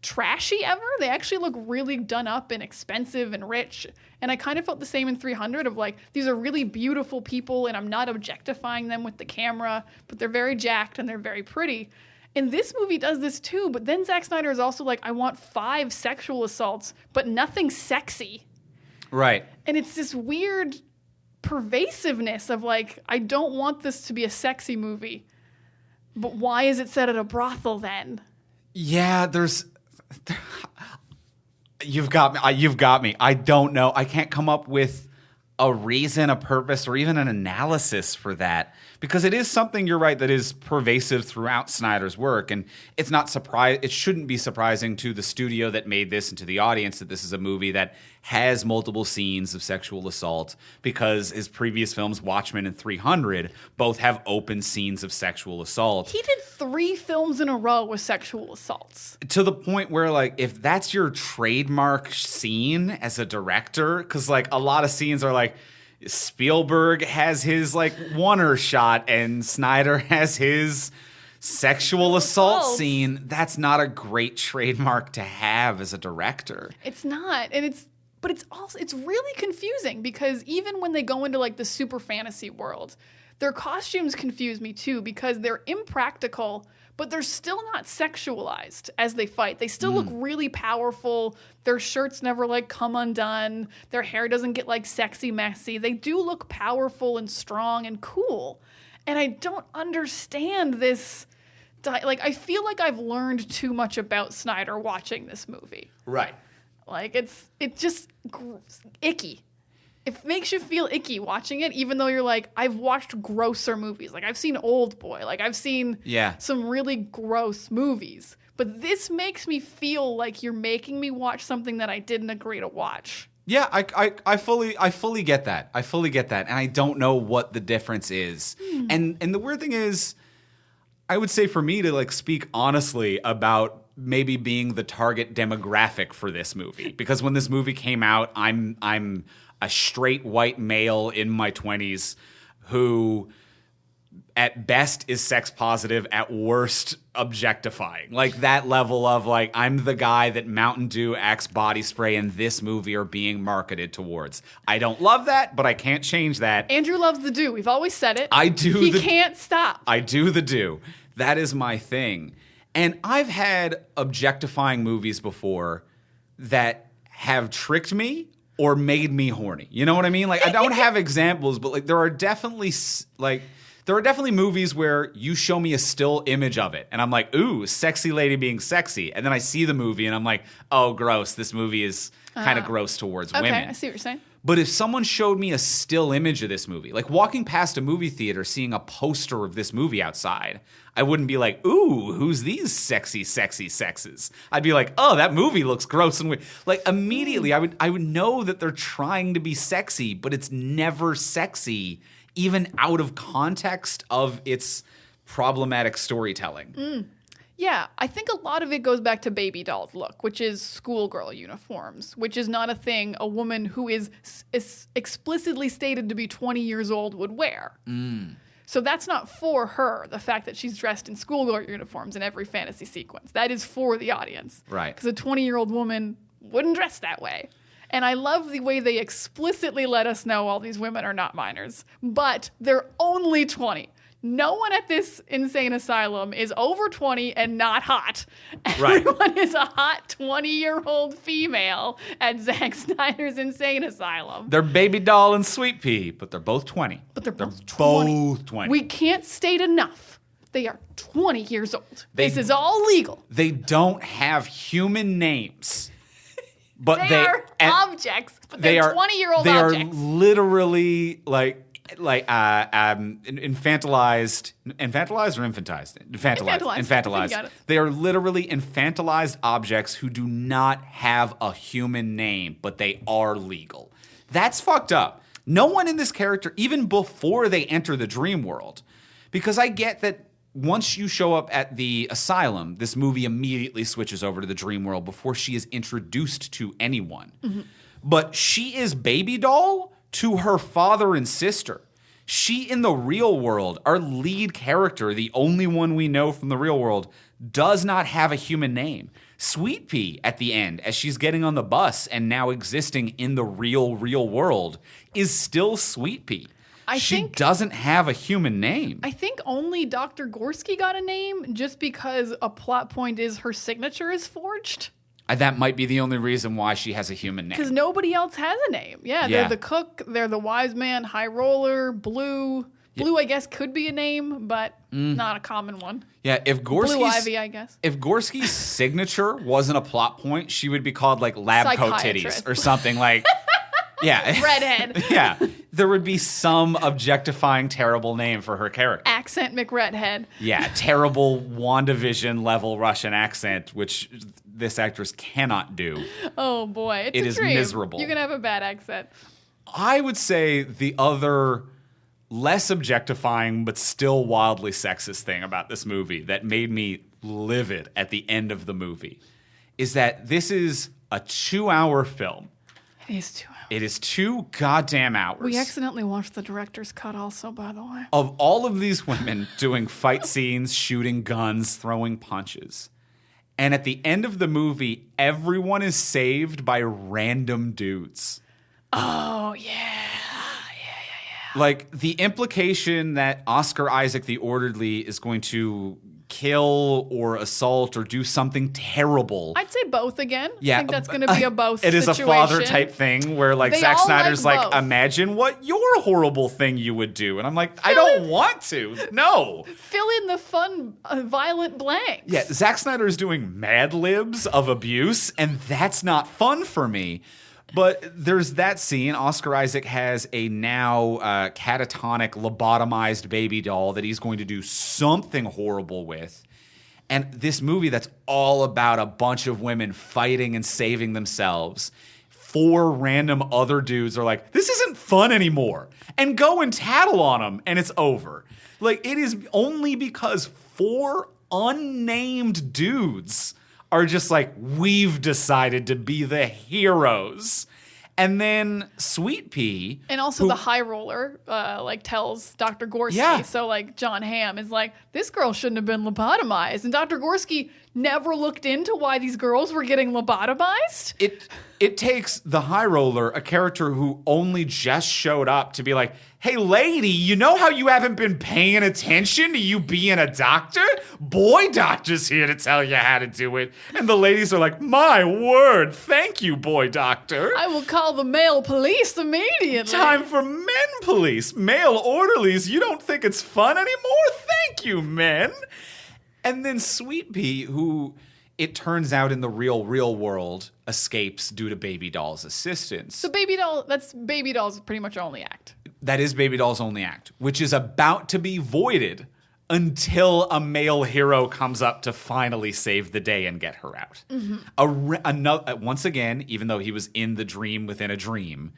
trashy ever. They actually look really done up and expensive and rich. And I kind of felt the same in 300 of these are really beautiful people and I'm not objectifying them with the camera, but they're very jacked and they're very pretty. And this movie does this too, but then Zack Snyder is also I want 5 sexual assaults, but nothing sexy. Right. And it's this weird pervasiveness of I don't want this to be a sexy movie, But why is it set at a brothel then? Yeah, you've got me. You've got me. I don't know. I can't come up with a reason, a purpose, or even an analysis for that, because it is something, you're right, that is pervasive throughout Snyder's work, and it's not it shouldn't be surprising to the studio that made this and to the audience that this is a movie that has multiple scenes of sexual assault, because his previous films, Watchmen and 300, both have open scenes of sexual assault. He did 3 films in a row with sexual assaults. To the point where, like, if that's your trademark scene as a director, because, like, a lot of scenes are like, Spielberg has his, like, oner shot and Snyder has his sexual assault scene. That's not a great trademark to have as a director. It's not. And it's really confusing, because even when they go into, like, the super fantasy world, their costumes confuse me too, because they're impractical, but they're still not sexualized as they fight. They still look really powerful. Their shirts never, like, come undone. Their hair doesn't get, like, sexy messy. They do look powerful and strong and cool. And I don't understand this. Like, I feel like I've learned too much about Snyder watching this movie. Right. Like, it's just icky. It makes you feel icky watching it, even though you're like, I've watched grosser movies. Like, I've seen Old Boy. Like, I've seen some really gross movies. But this makes me feel like you're making me watch something that I didn't agree to watch. Yeah, I fully get that. I fully get that. And I don't know what the difference is. And the weird thing is, I would say for me to, like, speak honestly about maybe being the target demographic for this movie, because when this movie came out, I'm a straight white male in my 20s who at best is sex positive, at worst objectifying. Like, that level of, like, I'm the guy that Mountain Dew, Axe body spray and this movie are being marketed towards. I don't love that, but I can't change that. Andrew loves the Dew. We've always said it. I do. He can't stop. I do the Dew. That is my thing. And I've had objectifying movies before that have tricked me or made me horny. You know what I mean? Like, I don't have examples, but, like, there are definitely movies where you show me a still image of it and I'm like, ooh, sexy lady being sexy. And then I see the movie and I'm like, oh, gross. This movie is kind of gross towards women. Okay, I see what you're saying. But if someone showed me a still image of this movie, like walking past a movie theater, seeing a poster of this movie outside, I wouldn't be like, ooh, who's these sexy sexes? I'd be like, oh, that movie looks gross and weird. Like, immediately I would know that they're trying to be sexy, but it's never sexy, even out of context of its problematic storytelling. Yeah, I think a lot of it goes back to baby doll look, which is schoolgirl uniforms, which is not a thing a woman who is explicitly stated to be 20 years old would wear. So that's not for her, the fact that she's dressed in schoolgirl uniforms in every fantasy sequence. That is for the audience. Right. Because a 20-year-old woman wouldn't dress that way. And I love the way they explicitly let us know all these women are not minors, but they're only 20. No one at this insane asylum is over 20 and not hot. Right. Everyone is a hot 20-year-old female at Zack Snyder's insane asylum. They're Baby Doll and Sweet Pea, but they're both 20. But they're both 20. Both 20. We can't state enough. They are 20 years old. This is all legal. They don't have human names. But they are objects, but they're 20-year-old objects. They are literally infantilized or infantized? Infantilized. They are literally infantilized objects who do not have a human name, but they are legal. That's fucked up. No one in this character, even before they enter the dream world, because I get that once you show up at the asylum, this movie immediately switches over to the dream world before she is introduced to anyone. Mm-hmm. But she is Baby Doll to her father and sister. She, in the real world, our lead character, the only one we know from the real world, does not have a human name. Sweet Pea, at the end, as she's getting on the bus and now existing in the real world, is still Sweet Pea. She doesn't have a human name. I think only Dr. Gorski got a name just because a plot point is her signature is forged. That might be the only reason why she has a human name. Because nobody else has a name. Yeah, they're the cook, they're the wise man, high roller, blue, Blue, I guess, could be a name, but not a common one. Yeah, if Gorski's Blue Ivy, I guess. If Gorski's signature wasn't a plot point, she would be called like lab coat titties or something like. Yeah, Redhead. Yeah, there would be some objectifying, terrible name for her character. Accent McRedhead. Yeah, terrible WandaVision level Russian accent, which this actress cannot do. Oh boy, It is miserable. You can have a bad accent. I would say the other less objectifying but still wildly sexist thing about this movie that made me livid at the end of the movie is that this is a 2-hour film. It is 2 hours. It is 2 goddamn hours. We accidentally watched the director's cut also, by the way. Of all of these women doing fight scenes, shooting guns, throwing punches. And at the end of the movie, everyone is saved by random dudes. Oh, yeah. Like, the implication that Oscar Isaac the Orderly is going to kill or assault or do something terrible. I'd say both again. Yeah, I think that's going to be a both It is situation. a father type thing where, like, They Zack all Snyder's like like, both. imagine what your horrible thing you would do. And I'm like, I don't want to. No. Fill in the fun, violent blanks. Yeah, Zack Snyder is doing Mad Libs of abuse, and that's not fun for me. But there's that scene. Oscar Isaac has a now catatonic, lobotomized baby doll that he's going to do something horrible with. And this movie that's all about a bunch of women fighting and saving themselves. 4 random other dudes are like, this isn't fun anymore. And go and tattle on them, and it's over. Like, it is only because 4 unnamed dudes are just like, we've decided to be the heroes. And then Sweet Pea. And also the high roller, like, tells Dr. Gorski. Yeah. So, like, John Hamm is like, this girl shouldn't have been lobotomized. And Dr. Gorski never looked into why these girls were getting lobotomized. It takes the high roller, a character who only just showed up, to be like, hey, lady, you know how you haven't been paying attention to you being a doctor? Boy doctor's here to tell you how to do it. And the ladies are like, my word, thank you, boy doctor. I will call the male police immediately. Time for men police. Male orderlies, you don't think it's fun anymore? Thank you, men. And then Sweet Pea, who it turns out in the real world escapes due to Baby Doll's assistance. So that's Baby Doll's pretty much only act. That is Baby Doll's only act, which is about to be voided until a male hero comes up to finally save the day and get her out. Mm-hmm. Once again, even though he was in the dream within a dream,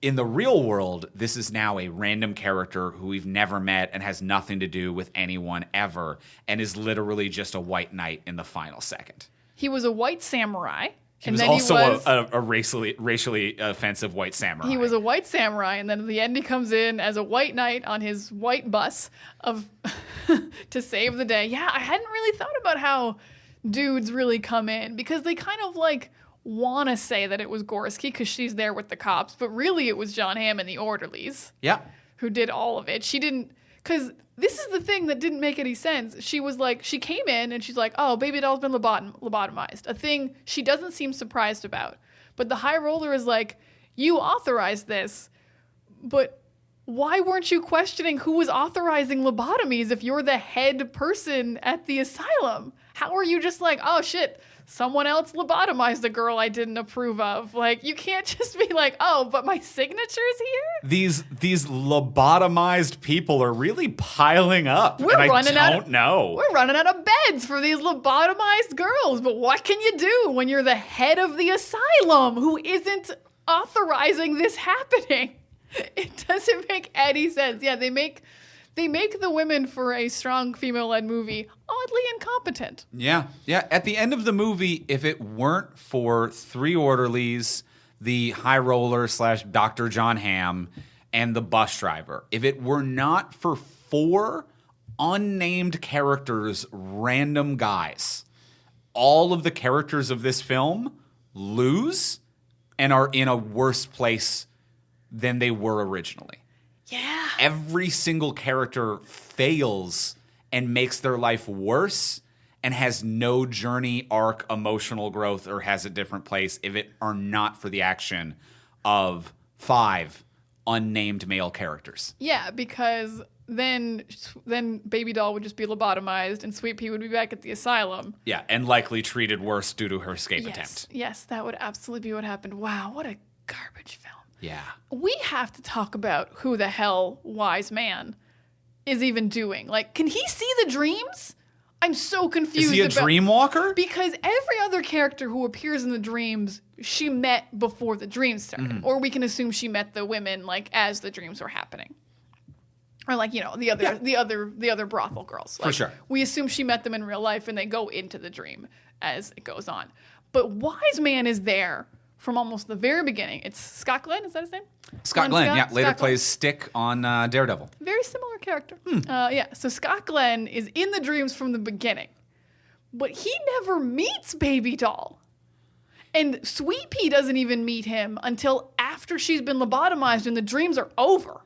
in the real world, this is now a random character who we've never met and has nothing to do with anyone ever, and is literally just a white knight in the final second. He was a white samurai. He was also a racially offensive white samurai. He was a white samurai, and then at the end he comes in as a white knight on his white bus to save the day. Yeah, I hadn't really thought about how dudes really come in, because they kind of like want to say that it was Gorski because she's there with the cops, but really it was John Hamm and the orderlies. Yeah. Who did all of it. She didn't, because this is the thing that didn't make any sense. She was like, she came in and she's like, oh, Baby Doll's been lobotomized. A thing she doesn't seem surprised about. But the high roller is like, you authorized this, but why weren't you questioning who was authorizing lobotomies if you're the head person at the asylum? How are you just like, oh shit, someone else lobotomized a girl I didn't approve of? Like, you can't just be like, oh, but my signature's here? These lobotomized people are really piling up. We're running out of beds for these lobotomized girls. But what can you do when you're the head of the asylum who isn't authorizing this happening? It doesn't make any sense. Yeah, they make the women for a strong female-led movie oddly incompetent. Yeah. At the end of the movie, if it weren't for 3 orderlies, the high roller / Dr. John Hamm, and the bus driver, if it were not for 4 unnamed characters, random guys, all of the characters of this film lose and are in a worse place than they were originally. Yeah. Every single character fails and makes their life worse and has no journey, arc, emotional growth, or has a different place if it are not for the action of 5 unnamed male characters. Yeah, because then Baby Doll would just be lobotomized and Sweet Pea would be back at the asylum. Yeah, and likely treated worse due to her escape attempt. Yes, that would absolutely be what happened. Wow, what a garbage film. Yeah. We have to talk about who the hell Wise Man is even doing. Like, can he see the dreams? I'm so confused. Is he a dream walker? Because every other character who appears in the dreams, she met before the dreams started. Mm-hmm. Or we can assume she met the women, like, as the dreams were happening. Or, like, you know, the other brothel girls. Like, For sure. We assume she met them in real life and they go into the dream as it goes on. But Wise Man is there from almost the very beginning. It's Scott Glenn, is that his name? Scott Glenn, yeah. Later plays Stick on Daredevil. Very similar character. So Scott Glenn is in the dreams from the beginning. But he never meets Baby Doll. And Sweet Pea doesn't even meet him until after she's been lobotomized and the dreams are over.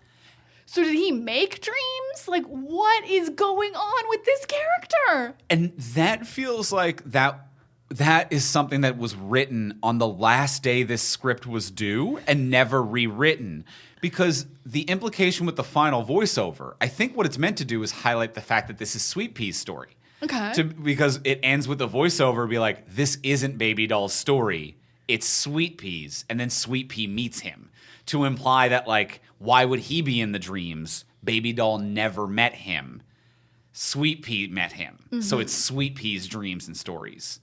So did he make dreams? Like, what is going on with this character? And that feels like that is something that was written on the last day this script was due and never rewritten. Because the implication with the final voiceover, I think what it's meant to do is highlight the fact that this is Sweet Pea's story. Okay. Because it ends with the voiceover be like, this isn't Baby Doll's story. It's Sweet Pea's. And then Sweet Pea meets him. To imply that, like, why would he be in the dreams? Baby Doll never met him. Sweet Pea met him. Mm-hmm. So it's Sweet Pea's dreams and stories.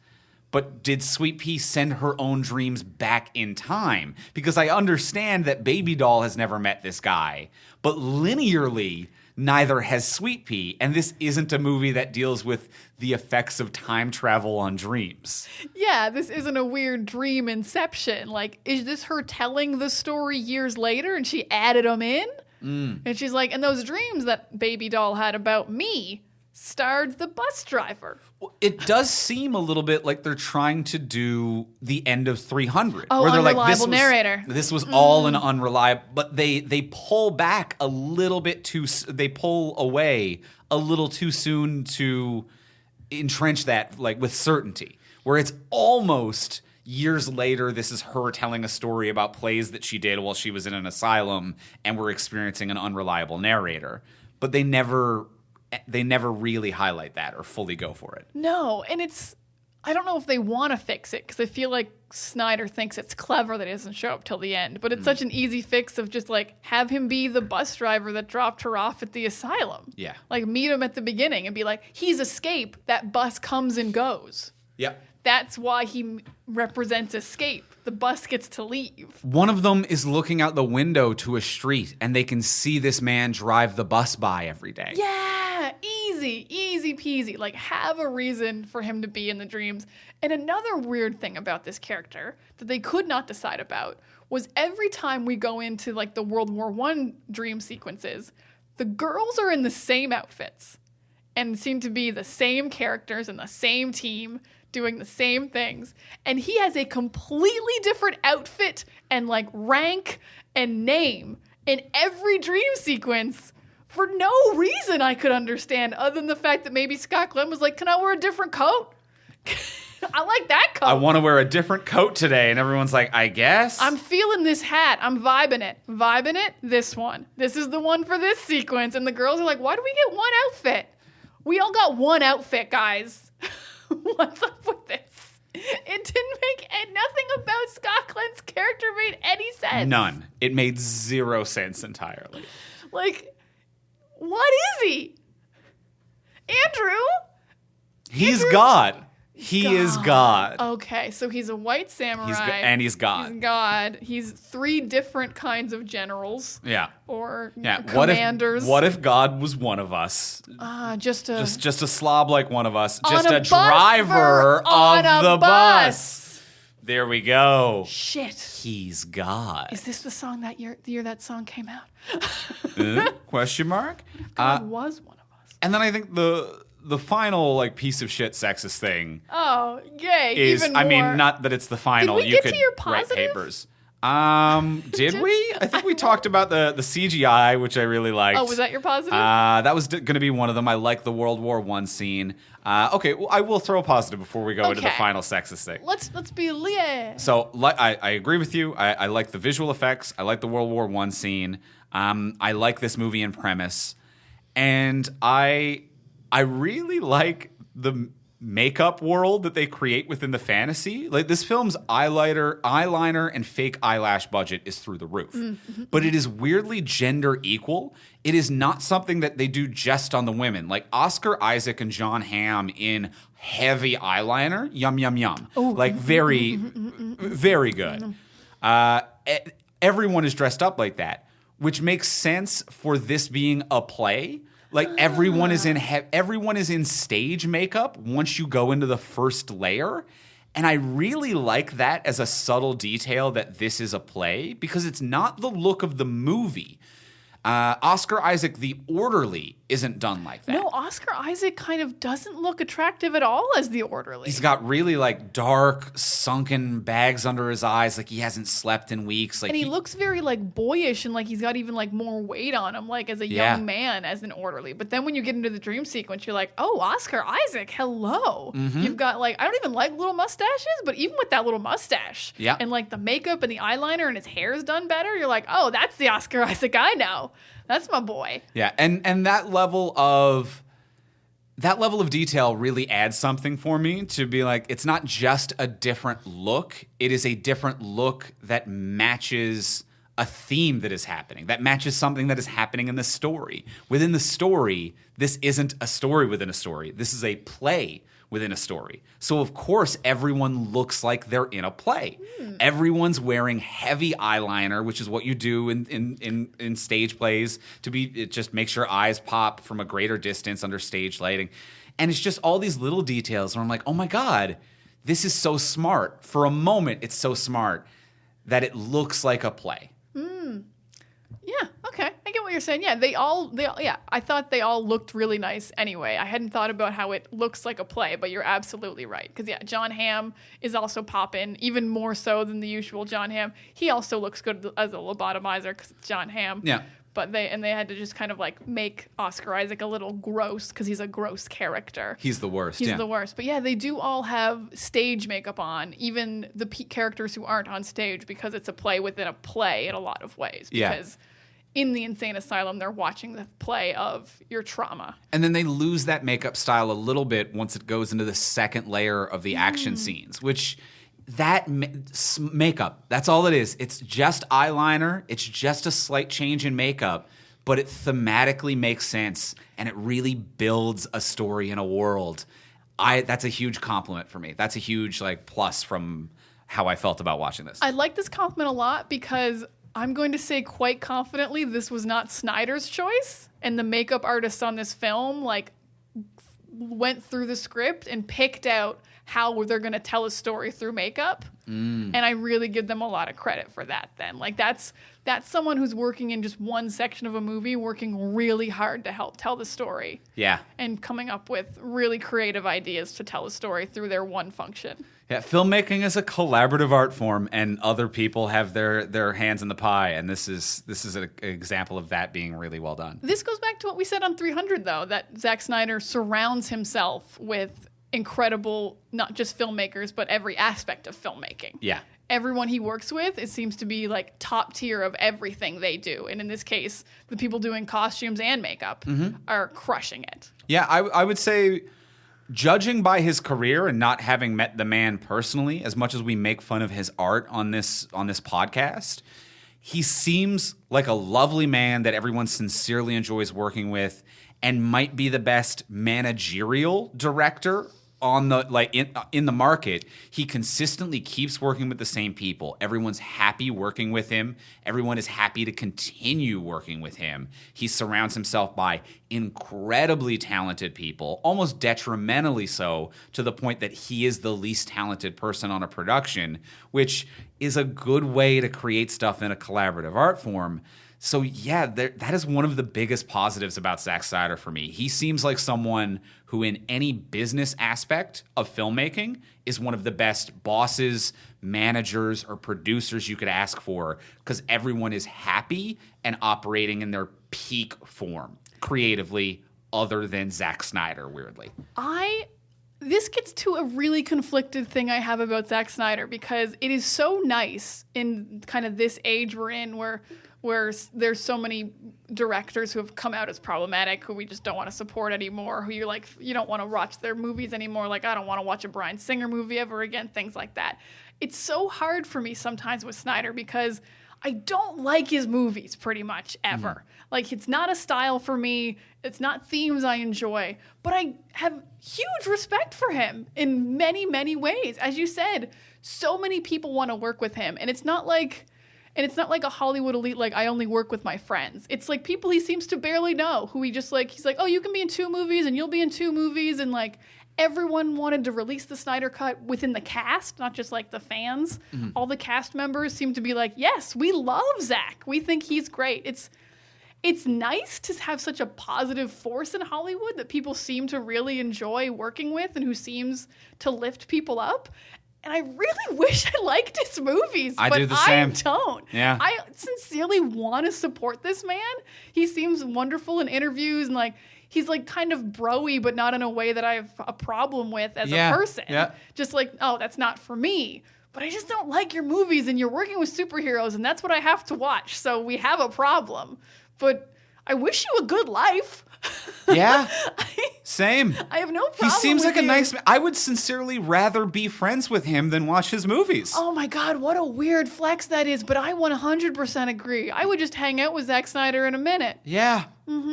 But did Sweet Pea send her own dreams back in time? Because I understand that Baby Doll has never met this guy, but linearly, neither has Sweet Pea. And this isn't a movie that deals with the effects of time travel on dreams. Yeah, this isn't a weird dream inception. Like, is this her telling the story years later and she added them in? And she's like, and those dreams that Baby Doll had about me starred the bus driver. It does seem a little bit like they're trying to do the end of 300. Oh, where they're unreliable like, narrator. This was all an unreliable, but they pull back a little bit they pull away a little too soon to entrench that, like, with certainty. Where it's almost years later, this is her telling a story about plays that she did while she was in an asylum, and we're experiencing an unreliable narrator. But they never really highlight that or fully go for it. No, and I don't know if they want to fix it because I feel like Snyder thinks it's clever that he doesn't show up till the end. But it's such an easy fix of just, like, have him be the bus driver that dropped her off at the asylum. Yeah. Like, meet him at the beginning and be like, he's escape. That bus comes and goes. Yep. That's why he represents escape. The bus gets to leave. One of them is looking out the window to a street, and they can see this man drive the bus by every day. Yeah, easy peasy. Like, have a reason for him to be in the dreams. And another weird thing about this character that they could not decide about was every time we go into, like, the World War I dream sequences, the girls are in the same outfits and seem to be the same characters and the same team doing the same things. And he has a completely different outfit and, like, rank and name in every dream sequence for no reason I could understand other than the fact that maybe Scott Glenn was like, can I wear a different coat? I like that coat. I want to wear a different coat today. And everyone's like, I guess. I'm feeling this hat. I'm vibing it. This one. This is the one for this sequence. And the girls are like, why do we get one outfit? We all got one outfit, guys. What's up with this? It didn't make nothing about Scott Glenn's character made any sense. None. It made zero sense entirely. Like, what is he? Andrew? He's God. He is God. Okay, so he's a white samurai. And he's God. He's God. He's 3 different kinds of generals. Yeah. Or Yeah. commanders. What if God was one of us? Just a slob like one of us. On Just a a driver on of a the bus. bus. There we go. Shit. He's God. Is this the song the year that song came out? Question mark? God was one of us. And then I think the final, like, piece of shit sexist thing Oh, yay. is, even more. I mean, not that it's the final. Did we you get could to your write positive? papers. Did we? I think we talked about the CGI, which I really liked. Oh, was that your positive? That was going to be one of them. I like the World War I scene. Okay, well, I will throw a positive before we go into the Okay. final sexist thing. Let's be Leah. So I agree with you. I like the visual effects. I like the World War I scene. I like this movie in premise, and I really like the makeup world that they create within the fantasy. Like, this film's eyeliner and fake eyelash budget is through the roof. But it is weirdly gender equal. It is not something that they do just on the women. Like, Oscar Isaac and Jon Hamm in heavy eyeliner, yum, yum, yum. Ooh. Like, very, very good. Everyone is dressed up like that, which makes sense for this being a play. Like, everyone is in stage makeup once you go into the first layer. And I really like that as a subtle detail that this is a play, because it's not the look of the movie. Oscar Isaac, the orderly, isn't done like that. No, Oscar Isaac kind of doesn't look attractive at all as the orderly. He's got really, like, dark, sunken bags under his eyes, like he hasn't slept in weeks. Like, and he looks very, like, boyish, and like he's got even like more weight on him, like as a young man, as an orderly. But then when you get into the dream sequence, you're like, oh, Oscar Isaac, hello. You've got, like, I don't even like little mustaches, but even with that little mustache, and like the makeup and the eyeliner and his hair's done better, you're like, oh, that's the Oscar Isaac I know. That's my boy. Yeah, and that level of detail really adds something for me to be like, it's not just a different look. It is a different look that matches a theme that is happening, that matches something that is happening in the story. Within the story, this isn't a story within a story. This is a play within a story. So, of course, everyone looks like they're in a play. Everyone's wearing heavy eyeliner, which is what you do in stage plays it just makes your eyes pop from a greater distance under stage lighting. And it's just all these little details where I'm like, oh my God, this is so smart. For a moment, it's so smart that it looks like a play. Yeah, okay. I get what you're saying. Yeah, I thought they all looked really nice anyway. I hadn't thought about how it looks like a play, but you're absolutely right. Because, yeah, Jon Hamm is also poppin', even more so than the usual Jon Hamm. He also looks good as a lobotomizer because it's Jon Hamm. Yeah. But they had to just kind of like make Oscar Isaac a little gross because he's a gross character. He's the worst. He's the worst. But yeah, they do all have stage makeup on, even the characters who aren't on stage, because it's a play within a play in a lot of ways. Because in the insane asylum, they're watching the play of your trauma. And then they lose that makeup style a little bit once it goes into the second layer of the action scenes, which that makeup, that's all it is. It's just eyeliner. It's just a slight change in makeup, but it thematically makes sense, and it really builds a story in a world. That's a huge compliment for me. That's a huge plus from how I felt about watching this. I like this compliment a lot because I'm going to say quite confidently this was not Snyder's choice, and the makeup artists on this film went through the script and picked out how they're going to tell a story through makeup. And I really give them a lot of credit for that then. That's someone who's working in just one section of a movie, working really hard to help tell the story. Yeah. And coming up with really creative ideas to tell a story through their one function. Yeah, filmmaking is a collaborative art form, and other people have their hands in the pie, and this is an example of that being really well done. This goes back to what we said on 300, though, that Zack Snyder surrounds himself with incredible, not just filmmakers, but every aspect of filmmaking. Yeah. Everyone he works with, it seems to be top tier of everything they do. And in this case, the people doing costumes and makeup are crushing it. Yeah, I would say, judging by his career and not having met the man personally, as much as we make fun of his art on this podcast, he seems like a lovely man that everyone sincerely enjoys working with, and might be the best managerial director on the in the market. He consistently keeps working with the same people. Everyone's happy working with him. Everyone is happy to continue working with him. He surrounds himself by incredibly talented people, almost detrimentally so, to the point that he is the least talented person on a production, which is a good way to create stuff in a collaborative art form. So yeah, that is one of the biggest positives about Zack Snyder for me. He seems like someone who, in any business aspect of filmmaking, is one of the best bosses, managers, or producers you could ask for, because everyone is happy and operating in their peak form creatively, other than Zack Snyder, weirdly. This gets to a really conflicted thing I have about Zack Snyder, because it is so nice in kind of this age we're in, where where there's so many directors who have come out as problematic, who we just don't want to support anymore, who you're like, you don't want to watch their movies anymore. Like, I don't want to watch a Bryan Singer movie ever again, things like that. It's so hard for me sometimes with Snyder because I don't like his movies pretty much ever. Like, it's not a style for me. It's not themes I enjoy. But I have huge respect for him in many, many ways. As you said, so many people want to work with him. And it's not like a Hollywood elite, like, I only work with my friends. It's like people he seems to barely know, who he's like, oh, you can be in 2 movies and you'll be in 2 movies. And, like, everyone wanted to release the Snyder Cut within the cast, not just, like, the fans. All the cast members seem to be like, yes, we love Zack. We think he's great. It's nice to have such a positive force in Hollywood that people seem to really enjoy working with and who seems to lift people up. And I really wish I liked his movies, but do the same. I don't. Yeah. I sincerely want to support this man. He seems wonderful in interviews and, like, he's, like, kind of bro-y, but not in a way that I have a problem with as a person. Yeah. Just like, oh, that's not for me. But I just don't like your movies, and you're working with superheroes, and that's what I have to watch. So we have a problem. But I wish you a good life. Yeah. Same. I have no problem. He seems with like a you. nice man. I would sincerely rather be friends with him than watch his movies. Oh my God, what a weird flex that is. But I 100% agree. I would just hang out with Zack Snyder in a minute. Yeah.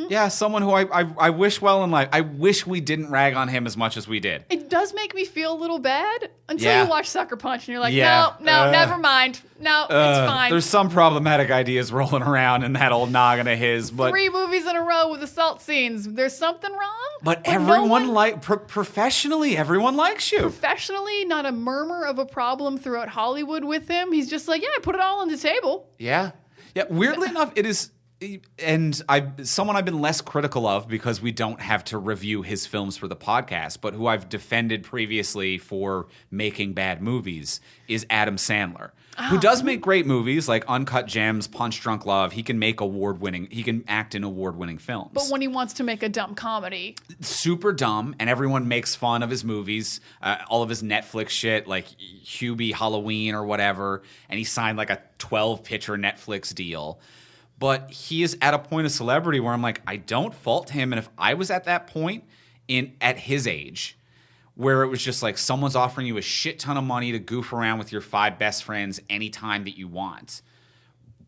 Yeah, someone who I wish well in life. I wish we didn't rag on him as much as we did. It does make me feel a little bad until Yeah. you watch Sucker Punch and you're like, Yeah. no, never mind. No, it's fine. There's some problematic ideas rolling around in that old noggin of his, but 3 movies in a row with assault scenes. There's something wrong. but no everyone one- professionally, everyone likes you. Professionally, not a murmur of a problem throughout Hollywood with him. He's just like, yeah, I put it all on the table. Yeah. Yeah. Weirdly enough, it is. And someone I've been less critical of because we don't have to review his films for the podcast, but who I've defended previously for making bad movies is Adam Sandler, who does make great movies like Uncut Gems, Punch Drunk Love. He can act in award-winning films. But when he wants to make a dumb comedy, Super dumb, and everyone makes fun of his movies, all of his Netflix shit, like Hubie Halloween or whatever, and he signed like a 12-picture Netflix deal. But he is at a point of celebrity where I'm like, I don't fault him. And if I was at that point at his age, where it was just like someone's offering you a shit ton of money to goof around with your 5 best friends anytime that you want,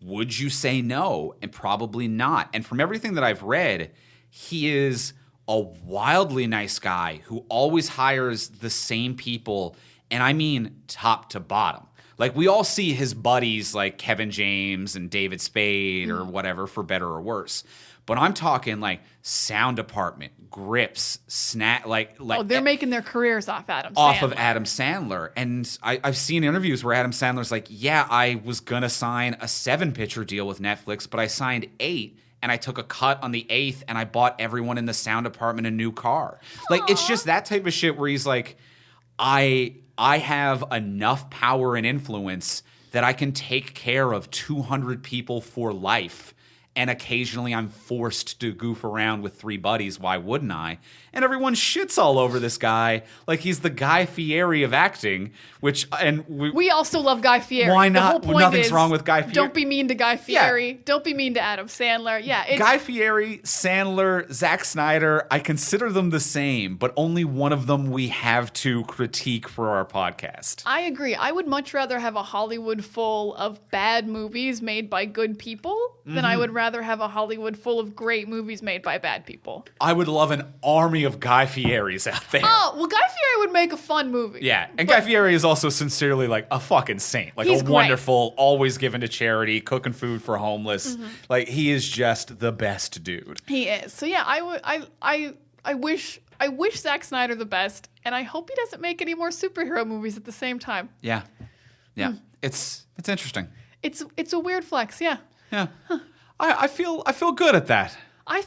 would you say no? And probably not. And from everything that I've read, he is a wildly nice guy who always hires the same people. And I mean top to bottom. Like, we all see his buddies like Kevin James and David Spade or whatever, for better or worse. But I'm talking like sound department, grips, they're making their careers off Adam Sandler. And I've seen interviews where Adam Sandler's like, yeah, I was going to sign a 7-picture deal with Netflix, but I signed 8. And I took a cut on the 8th, and I bought everyone in the sound department a new car. Like, it's just that type of shit where he's like, I have enough power and influence that I can take care of 200 people for life. And occasionally I'm forced to goof around with 3 buddies. Why wouldn't I? And everyone shits all over this guy like he's the Guy Fieri of acting, we also love Guy Fieri. Why not? The whole point Nothing's is, wrong with Guy Fieri. Don't be mean to Guy Fieri. Yeah. Don't be mean to Adam Sandler. Yeah, Guy Fieri, Sandler, Zack Snyder, I consider them the same, but only one of them we have to critique for our podcast. I agree. I would much rather have a Hollywood full of bad movies made by good people than I would rather have a Hollywood full of great movies made by bad people. I would love an army of Guy Fieris out there. Oh, well, Guy Fieri would make a fun movie. Yeah, and Guy Fieri is also sincerely like a fucking saint. Like, he's a wonderful, always given to charity, cooking food for homeless. Like, he is just the best dude. He is. So yeah, I wish Zack Snyder the best, and I hope he doesn't make any more superhero movies at the same time. Yeah. Yeah. It's interesting. It's a weird flex, yeah. Yeah. Huh. I feel good at that. I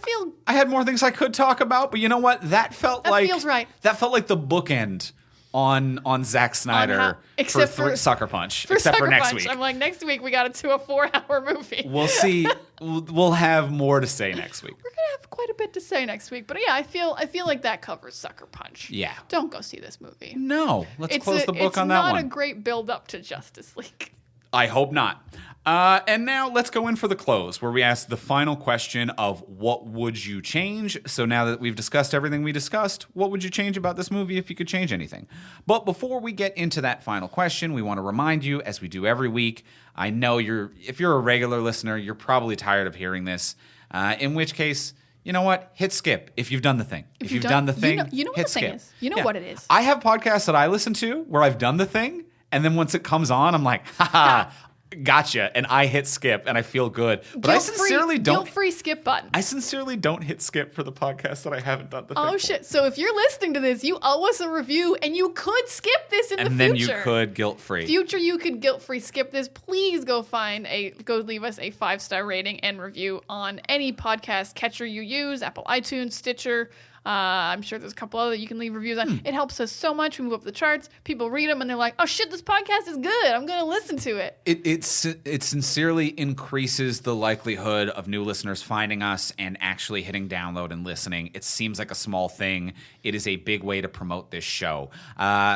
had more things I could talk about, but you know what? That feels right. That felt like the bookend on Zack Snyder for Sucker Punch. Except for next week. I'm like, next week we got it to a 4-hour movie. We'll see. We'll have more to say next week. We're gonna have quite a bit to say next week, but yeah, I feel like that covers Sucker Punch. Yeah. Don't go see this movie. No. Let's close the book on that one. It's not a great build up to Justice League. I hope not. And now let's go in for the close, where we ask the final question of what would you change? So now that we've discussed everything we discussed, what would you change about this movie if you could change anything? But before we get into that final question, we want to remind you, as we do every week, I know if you're a regular listener, you're probably tired of hearing this, in which case, you know what? Hit skip if you've done the thing. If you've done the thing, you know what hit the thing skip. is. You know what it is. I have podcasts that I listen to where I've done the thing, and then once it comes on, I'm like, haha, gotcha, and I hit skip, and I feel good. But I sincerely don't. Guilt-free skip button. I sincerely don't hit skip for the podcast that I haven't done the thing. Oh shit! So if you're listening to this, you owe us a review, and you could skip this in the future. And then you could guilt-free. Future, you could guilt-free skip this. Please go leave us a 5-star rating and review on any podcast catcher you use: Apple, iTunes, Stitcher. I'm sure there's a couple other that you can leave reviews on. It helps us so much. We move up the charts. People read them and they're like, oh shit, this podcast is good. I'm going to listen to it. It sincerely increases the likelihood of new listeners finding us and actually hitting download and listening. It seems like a small thing. It is a big way to promote this show.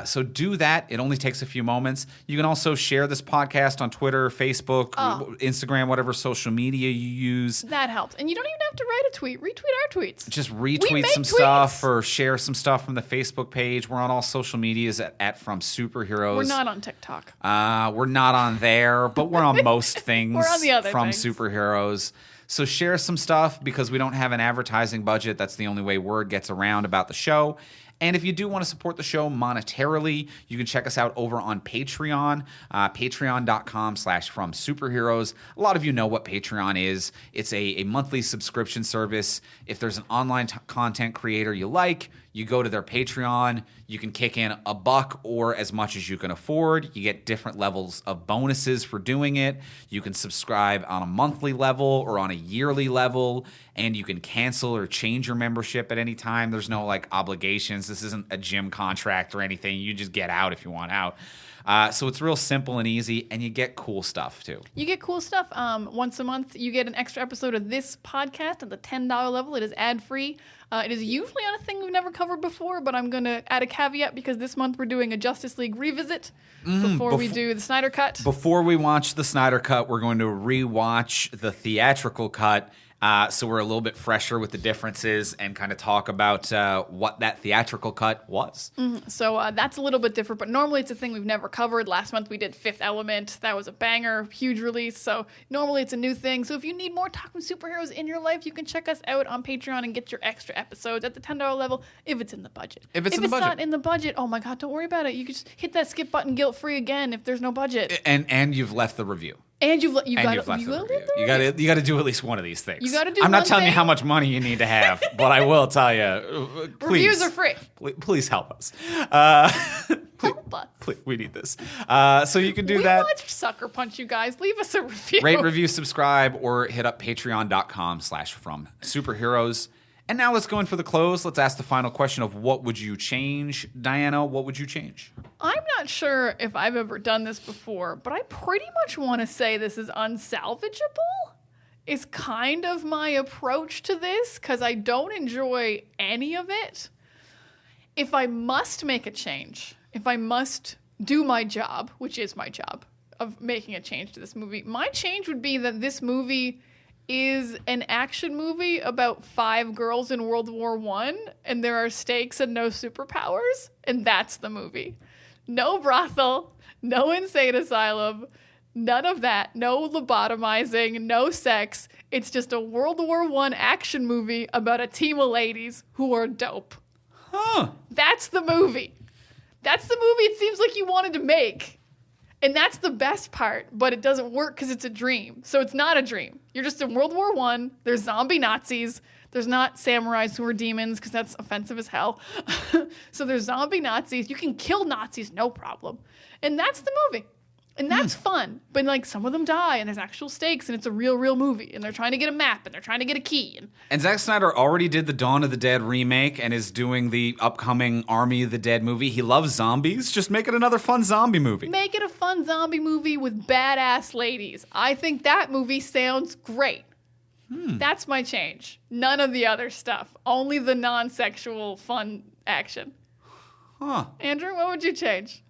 So do that. It only takes a few moments. You can also share this podcast on Twitter, Facebook, Instagram, whatever social media you use. That helps. And you don't even have to write a tweet. Retweet our tweets. Just retweet some stuff or share some stuff from the Facebook page. We're on all social medias at From Superheroes. We're not on TikTok. We're not on there, but we're on most things. We're on the other From things. Superheroes. So share some stuff because we don't have an advertising budget. That's the only way word gets around about the show. And if you do want to support the show monetarily, you can check us out over on Patreon, patreon.com/FromSuperheroes. A lot of you know what Patreon is. It's a monthly subscription service. If there's an online content creator you like, you go to their Patreon. You can kick in $1 or as much as you can afford. You get different levels of bonuses for doing it. You can subscribe on a monthly level or on a yearly level, and you can cancel or change your membership at any time. There's no obligations. This isn't a gym contract or anything. You just get out if you want out. So it's real simple and easy, and you get cool stuff too. You get cool stuff. Once a month, you get an extra episode of this podcast at the $10 level. It is ad-free. It is usually on a thing we've never covered before, but I'm going to add a caveat because this month we're doing a Justice League revisit before we do the Snyder Cut. Before we watch the Snyder Cut, we're going to rewatch the theatrical cut. So we're a little bit fresher with the differences and kind of talk about what that theatrical cut was. So that's a little bit different, but normally it's a thing we've never covered. Last month we did Fifth Element. That was a banger, huge release. So normally it's a new thing. So if you need more talking superheroes in your life, you can check us out on Patreon and get your extra episodes at the $10 level if it's in the budget. If it's not in the budget, oh my God, don't worry about it. You can just hit that skip button guilt-free again if there's no budget. And you've left the review. And you've left You got to do at least one of these things. You got to do. I'm not one telling thing. you how much money you need to have, but I will tell you. Please, Reviews are free. Please help us. Help us. Please, we need this. So you can do We that. watch Sucker Punch, you guys. Leave us a review. Rate, review, subscribe, or hit up patreon.com/FromSuperheroes. And now let's go in for the close. Let's ask the final question of what would you change? Diana, what would you change? I'm not sure if I've ever done this before, but I pretty much want to say this is unsalvageable. Is kind of my approach to this because I don't enjoy any of it. If I must make a change, if I must do my job, which is my job of making a change to this movie, my change would be that this movie is an action movie about 5 girls in World War I, and there are stakes and no superpowers, and that's the movie. No brothel, no insane asylum, none of that, no lobotomizing, no sex. It's just a World War I action movie about a team of ladies who are dope. Huh. That's the movie. That's the movie it seems like you wanted to make. And that's the best part, but it doesn't work because it's a dream. So it's not a dream. You're just in World War I. There's zombie Nazis. There's not samurais who are demons because that's offensive as hell. So there's zombie Nazis. You can kill Nazis, no problem. And that's the movie. And that's fun. But some of them die and there's actual stakes and it's a real movie. And they're trying to get a map and they're trying to get a key. And Zack Snyder already did the Dawn of the Dead remake and is doing the upcoming Army of the Dead movie. He loves zombies. Just make it another fun zombie movie. Make it a fun zombie movie with badass ladies. I think that movie sounds great. That's my change. None of the other stuff. Only the non-sexual fun action. Huh. Andrew, what would you change?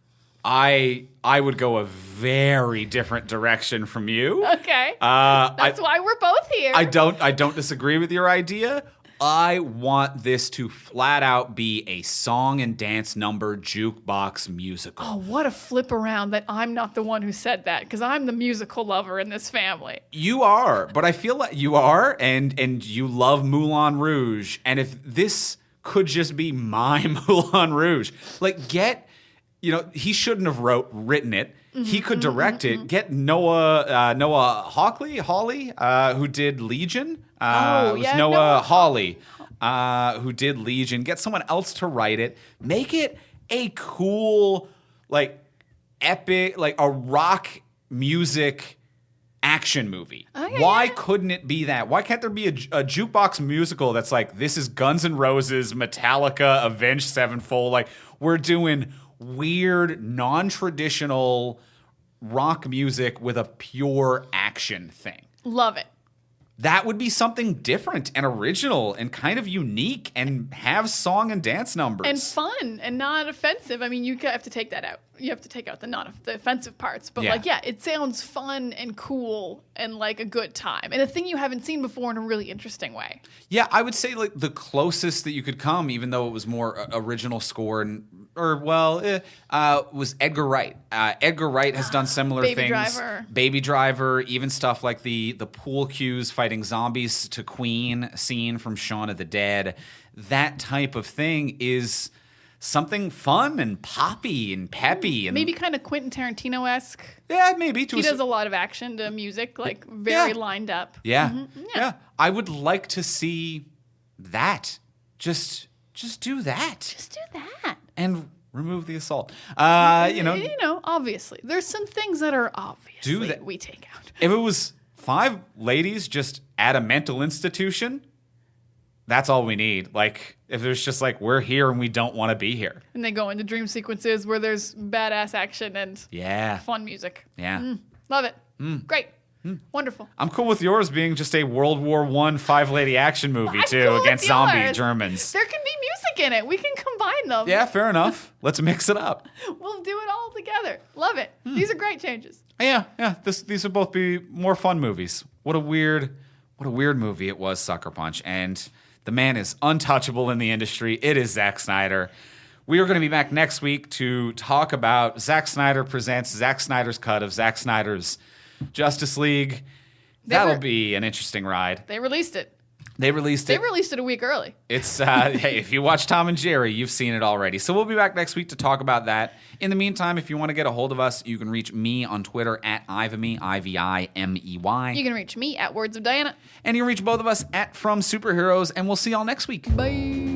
I would go a very different direction from you. Okay. That's why we're both here. I don't disagree with your idea. I want this to flat out be a song and dance number jukebox musical. Oh, what a flip around that I'm not the one who said that, because I'm the musical lover in this family. You are, but I feel like you are, and you love Moulin Rouge. And if this could just be my Moulin Rouge, like he shouldn't have written it. He could direct it. Get Noah Hawley, who did Legion. Noah Hawley, who did Legion. Get someone else to write it. Make it a cool, like, epic, like a rock music action movie. Okay, Why couldn't it be that? Why can't there be a jukebox musical that's like, this is Guns N' Roses, Metallica, Avenged Sevenfold? Like, we're doing weird, non-traditional rock music with a pure action thing. Love it. That would be something different and original and kind of unique and have song and dance numbers. And fun and not offensive. I mean, you have to take that out. You have to take out the offensive parts. But it sounds fun and cool and like a good time. And a thing you haven't seen before in a really interesting way. Yeah, I would say like the closest that you could come, even though it was more original score was Edgar Wright. Edgar Wright has done similar things. Baby Driver, even stuff like the pool cues fighting zombies to Queen scene from Shaun of the Dead. That type of thing is something fun and poppy and peppy. And maybe kind of Quentin Tarantino-esque. Yeah, maybe. He does a lot of action to music, like very lined up. Yeah. Yeah. I would like to see that. Just do that. Just do that. And remove the assault. Obviously. There's some things that are obviously we take out. If it was 5 ladies just at a mental institution, that's all we need. Like, if there's just like, we're here and we don't want to be here. And they go into dream sequences where there's badass action and fun music. Yeah. Love it. Great. Wonderful. I'm cool with yours being just a World War I 5-lady action movie, too, against zombie Germans. There can be music in it. We can combine them. Yeah, fair enough. Let's mix it up. We'll do it all together. Love it. These are great changes. Yeah. These would both be more fun movies. What a weird movie it was, Sucker Punch. And the man is untouchable in the industry. It is Zack Snyder. We are going to be back next week to talk about Zack Snyder presents Zack Snyder's cut of Zack Snyder's Justice League. That'll be an interesting ride. They released it. They released it a week early. It's hey, if you watch Tom and Jerry, you've seen it already. So we'll be back next week to talk about that. In the meantime, if you want to get a hold of us, you can reach me on Twitter at Ivimey, Ivimey. You can reach me at Words of Diana. And you can reach both of us at From Superheroes, and we'll see y'all next week. Bye.